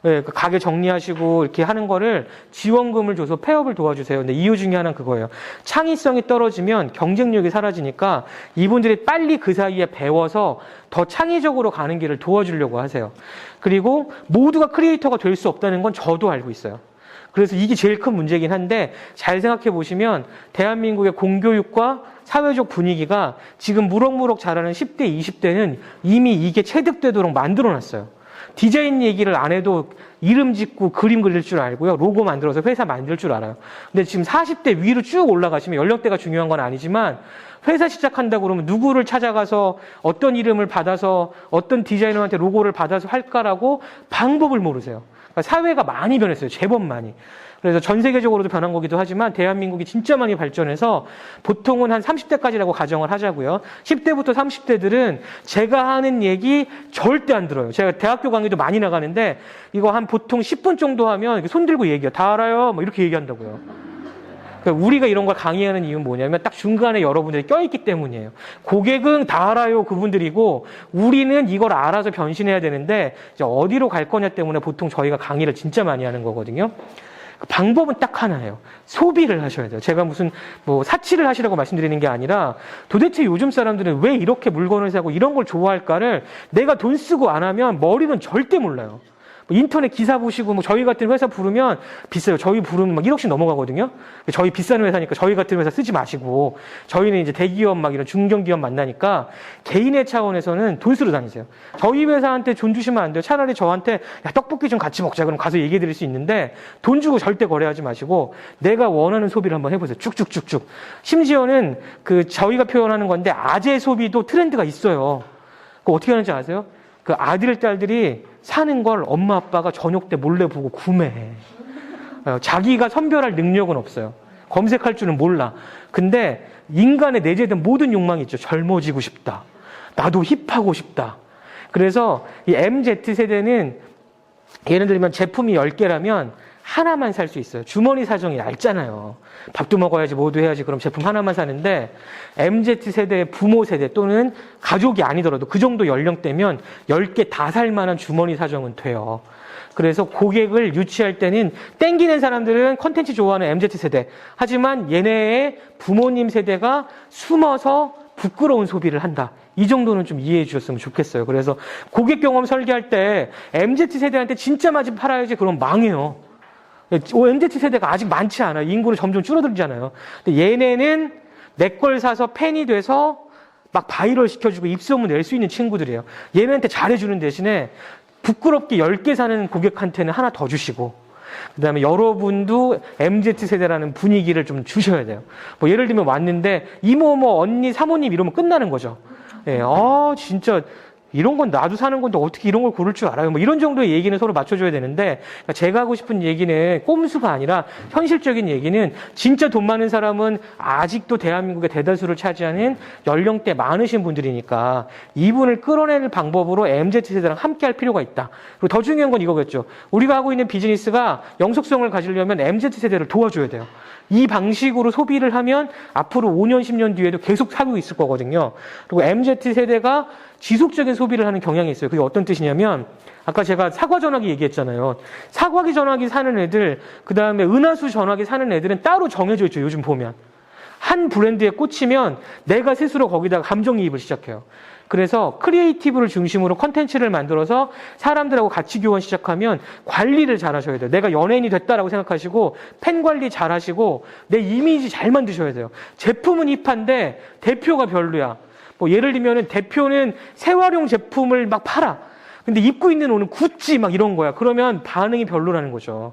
네, 가게 정리하시고 이렇게 하는 거를 지원금을 줘서 폐업을 도와주세요. 근데 이유 중에 하나는 그거예요. 창의성이 떨어지면 경쟁력이 사라지니까 이분들이 빨리 그 사이에 배워서 더 창의적으로 가는 길을 도와주려고 하세요. 그리고 모두가 크리에이터가 될 수 없다는 건 저도 알고 있어요. 그래서 이게 제일 큰 문제긴 한데 잘 생각해 보시면 대한민국의 공교육과 사회적 분위기가 지금 무럭무럭 자라는 10대, 20대는 이미 이게 체득되도록 만들어놨어요. 디자인 얘기를 안 해도 이름 짓고 그림 그릴 줄 알고요. 로고 만들어서 회사 만들 줄 알아요. 근데 지금 40대 위로 쭉 올라가시면 연령대가 중요한 건 아니지만 회사 시작한다고 그러면 누구를 찾아가서 어떤 이름을 받아서 어떤 디자이너한테 로고를 받아서 할까라고 방법을 모르세요. 그러니까 사회가 많이 변했어요. 제법 많이. 그래서 전 세계적으로도 변한 거기도 하지만 대한민국이 진짜 많이 발전해서 보통은 한 30대까지라고 가정을 하자고요. 10대부터 30대들은 제가 하는 얘기 절대 안 들어요. 제가 대학교 강의도 많이 나가는데 이거 한 보통 10분 정도 하면 손 들고 얘기해요. 다 알아요. 뭐 이렇게 얘기한다고요. 그러니까 우리가 이런 걸 강의하는 이유는 뭐냐면 딱 중간에 여러분들이 껴있기 때문이에요. 고객은 다 알아요. 그분들이고 우리는 이걸 알아서 변신해야 되는데 이제 어디로 갈 거냐 때문에 보통 저희가 강의를 진짜 많이 하는 거거든요. 방법은 딱 하나예요. 소비를 하셔야 돼요. 제가 무슨 뭐 사치를 하시라고 말씀드리는 게 아니라 도대체 요즘 사람들은 왜 이렇게 물건을 사고 이런 걸 좋아할까를 내가 돈 쓰고 안 하면 머리는 절대 몰라요. 뭐 인터넷 기사 보시고 뭐 저희 같은 회사 부르면 비싸요. 저희 부르면 막 1억씩 넘어가거든요. 저희 비싼 회사니까 저희 같은 회사 쓰지 마시고 저희는 이제 대기업 막 이런 중견기업 만나니까 개인의 차원에서는 돈 쓰러 다니세요. 저희 회사한테 돈 주시면 안 돼요. 차라리 저한테 야 떡볶이 좀 같이 먹자 그럼 가서 얘기해 드릴 수 있는데 돈 주고 절대 거래하지 마시고 내가 원하는 소비를 한번 해보세요. 쭉쭉쭉쭉. 심지어는 그 저희가 표현하는 건데 아재 소비도 트렌드가 있어요. 그거 어떻게 하는지 아세요? 그 아들, 딸들이 사는 걸 엄마, 아빠가 저녁 때 몰래 보고 구매해. 자기가 선별할 능력은 없어요. 검색할 줄은 몰라. 근데 인간의 내재된 모든 욕망이 있죠. 젊어지고 싶다. 나도 힙하고 싶다. 그래서 이 MZ세대는 예를 들면 제품이 10개라면 하나만 살 수 있어요. 주머니 사정이 얇잖아요. 밥도 먹어야지 뭐도 해야지 그럼 제품 하나만 사는데 MZ세대의 부모 세대 또는 가족이 아니더라도 그 정도 연령대면 10개 다 살 만한 주머니 사정은 돼요. 그래서 고객을 유치할 때는 땡기는 사람들은 컨텐츠 좋아하는 MZ세대. 하지만 얘네의 부모님 세대가 숨어서 부끄러운 소비를 한다. 이 정도는 좀 이해해 주셨으면 좋겠어요. 그래서 고객 경험 설계할 때 MZ세대한테 진짜 많이 팔아야지 그럼 망해요. MZ세대가 아직 많지 않아요. 인구는 점점 줄어들잖아요. 근데 얘네는 내 걸 사서 팬이 돼서 막 바이럴 시켜주고 입소문 낼 수 있는 친구들이에요. 얘네한테 잘해주는 대신에 부끄럽게 10개 사는 고객한테는 하나 더 주시고 그 다음에 여러분도 MZ세대라는 분위기를 좀 주셔야 돼요. 뭐 예를 들면 왔는데 이모, 뭐 언니, 사모님 이러면 끝나는 거죠. 예, 진짜 이런 건 나도 사는 건데 어떻게 이런 걸 고를 줄 알아요? 뭐 이런 정도의 얘기는 서로 맞춰줘야 되는데, 그러니까 제가 하고 싶은 얘기는 꼼수가 아니라 현실적인 얘기는 진짜 돈 많은 사람은 아직도 대한민국의 대다수를 차지하는 연령대 많으신 분들이니까 이분을 끌어내는 방법으로 MZ세대랑 함께 할 필요가 있다. 그리고 더 중요한 건 이거겠죠. 우리가 하고 있는 비즈니스가 영속성을 가지려면 MZ세대를 도와줘야 돼요. 이 방식으로 소비를 하면 앞으로 5년, 10년 뒤에도 계속 사고 있을 거거든요. 그리고 MZ세대가 지속적인 소비를 하는 경향이 있어요. 그게 어떤 뜻이냐면, 아까 제가 사과 전화기 얘기했잖아요. 사과기 전화기 사는 애들, 그 다음에 은하수 전화기 사는 애들은 따로 정해져 있죠. 요즘 보면. 한 브랜드에 꽂히면 내가 스스로 거기다가 감정이입을 시작해요. 그래서 크리에이티브를 중심으로 컨텐츠를 만들어서 사람들하고 같이 교환 시작하면 관리를 잘 하셔야 돼요. 내가 연예인이 됐다라고 생각하시고 팬 관리 잘 하시고 내 이미지 잘 만드셔야 돼요. 제품은 힙한데 대표가 별로야. 뭐 예를 들면은 대표는 재활용 제품을 막 팔아. 근데 입고 있는 옷은 구찌 막 이런 거야. 그러면 반응이 별로라는 거죠.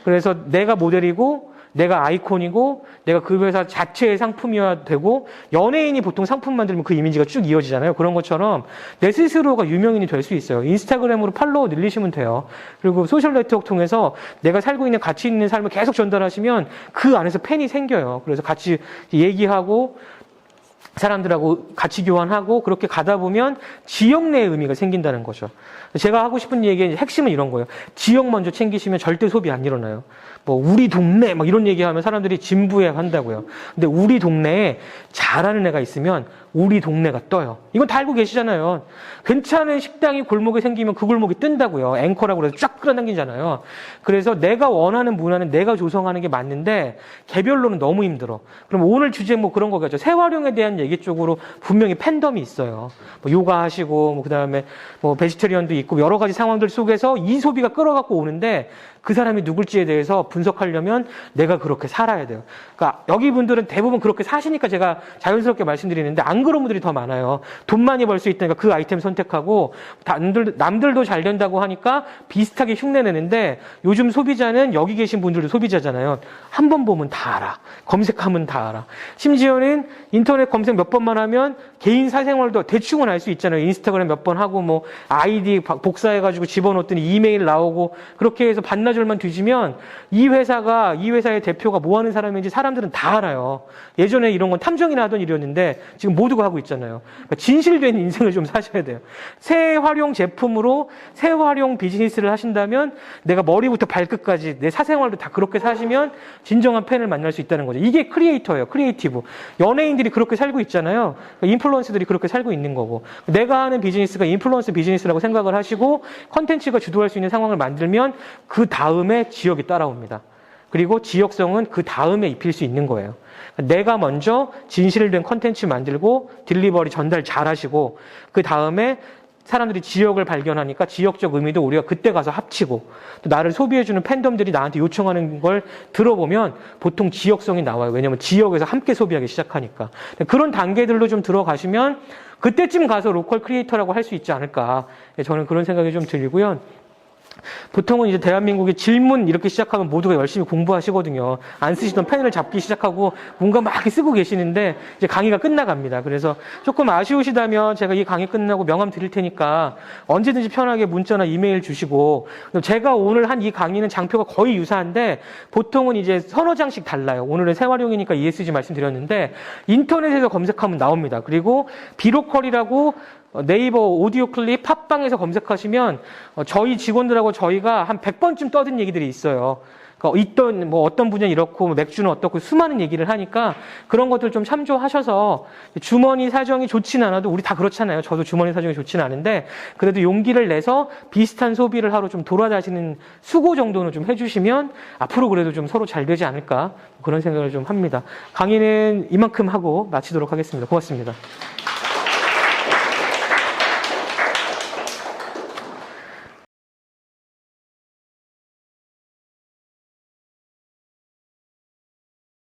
그래서 내가 모델이고 내가 아이콘이고 내가 그 회사 자체의 상품이어야 되고, 연예인이 보통 상품 만들면 그 이미지가 쭉 이어지잖아요. 그런 것처럼 내 스스로가 유명인이 될 수 있어요. 인스타그램으로 팔로워 늘리시면 돼요. 그리고 소셜 네트워크 통해서 내가 살고 있는 가치 있는 삶을 계속 전달하시면 그 안에서 팬이 생겨요. 그래서 같이 얘기하고 사람들하고 같이 교환하고 그렇게 가다 보면 지역 내의 의미가 생긴다는 거죠. 제가 하고 싶은 얘기의 핵심은 이런 거예요. 지역 먼저 챙기시면 절대 소비 안 일어나요. 뭐 우리 동네 막 이런 얘기하면 사람들이 진부해 한다고요. 근데 우리 동네에 잘하는 애가 있으면 우리 동네가 떠요. 이건 다 알고 계시잖아요. 괜찮은 식당이 골목에 생기면 그 골목이 뜬다고요. 앵커라고 해서 쫙 끌어당기잖아요. 그래서 내가 원하는 문화는 내가 조성하는 게 맞는데 개별로는 너무 힘들어. 그럼 오늘 주제 뭐 그런 거겠죠. 재활용에 대한 얘기 쪽으로 분명히 팬덤이 있어요. 뭐 요가 하시고 뭐 그다음에 뭐 베지테리언도 있고 여러 가지 상황들 속에서 이 소비가 끌어갖고 오는데 그 사람이 누굴지에 대해서 분석하려면 내가 그렇게 살아야 돼요. 그러니까 여기 분들은 대부분 그렇게 사시니까 제가 자연스럽게 말씀드리는데 안 그런 분들이 더 많아요. 돈 많이 벌 수 있다니까 그 아이템 선택하고 남들도 잘 된다고 하니까 비슷하게 흉내내는데, 요즘 소비자는 여기 계신 분들도 소비자잖아요. 한 번 보면 다 알아. 검색하면 다 알아. 심지어는 인터넷 검색 몇 번만 하면 개인 사생활도 대충은 알 수 있잖아요. 인스타그램 몇 번 하고 뭐 아이디 복사해가지고 집어넣었더니 이메일 나오고, 그렇게 해서 반나절만 뒤지면 이 회사의 대표가 뭐 하는 사람인지 사람들은 다 알아요. 예전에 이런 건 탐정이나 하던 일이었는데 지금 모두가 하고 있잖아요. 그러니까 진실된 인생을 좀 사셔야 돼요. 재활용 제품으로 재활용 비즈니스를 하신다면 내가 머리부터 발끝까지 내 사생활도 다 그렇게 사시면 진정한 팬을 만날 수 있다는 거죠. 이게 크리에이터예요. 크리에이티브. 연예인들이 그렇게 살고 있잖아요. 인플루언서들이 그렇게 살고 있는 거고, 내가 하는 비즈니스가 인플루언서 비즈니스라고 생각을 하시고 컨텐츠가 주도할 수 있는 상황을 만들면 그 다음에 지역이 따라옵니다. 그리고 지역성은 그 다음에 입힐 수 있는 거예요. 내가 먼저 진실된 컨텐츠 만들고 딜리버리 전달 잘 하시고, 그 다음에 사람들이 지역을 발견하니까 지역적 의미도 우리가 그때 가서 합치고, 또 나를 소비해주는 팬덤들이 나한테 요청하는 걸 들어보면 보통 지역성이 나와요. 왜냐하면 지역에서 함께 소비하기 시작하니까. 그런 단계들로 좀 들어가시면 그때쯤 가서 로컬 크리에이터라고 할 수 있지 않을까. 저는 그런 생각이 좀 들고요. 보통은 이제 대한민국의 질문 이렇게 시작하면 모두가 열심히 공부하시거든요. 안 쓰시던 펜을 잡기 시작하고 뭔가 막 이렇게 쓰고 계시는데 이제 강의가 끝나갑니다. 그래서 조금 아쉬우시다면 제가 이 강의 끝나고 명함 드릴 테니까 언제든지 편하게 문자나 이메일 주시고, 제가 오늘 한 이 강의는 장표가 거의 유사한데 보통은 이제 서너 장씩 달라요. 오늘은 재활용이니까 ESG 말씀드렸는데 인터넷에서 검색하면 나옵니다. 그리고 비로컬이라고 네이버 오디오 클립 팟빵에서 검색하시면 저희 직원들하고 저희가 한 100번쯤 떠든 얘기들이 있어요. 그러니까 뭐 어떤 분야는 이렇고 맥주는 어떻고 수많은 얘기를 하니까 그런 것들 좀 참조하셔서, 주머니 사정이 좋진 않아도 우리 다 그렇잖아요. 저도 주머니 사정이 좋진 않은데 그래도 용기를 내서 비슷한 소비를 하러 좀 돌아다니는 수고 정도는 좀 해주시면 앞으로 그래도 좀 서로 잘 되지 않을까, 그런 생각을 좀 합니다. 강의는 이만큼 하고 마치도록 하겠습니다. 고맙습니다.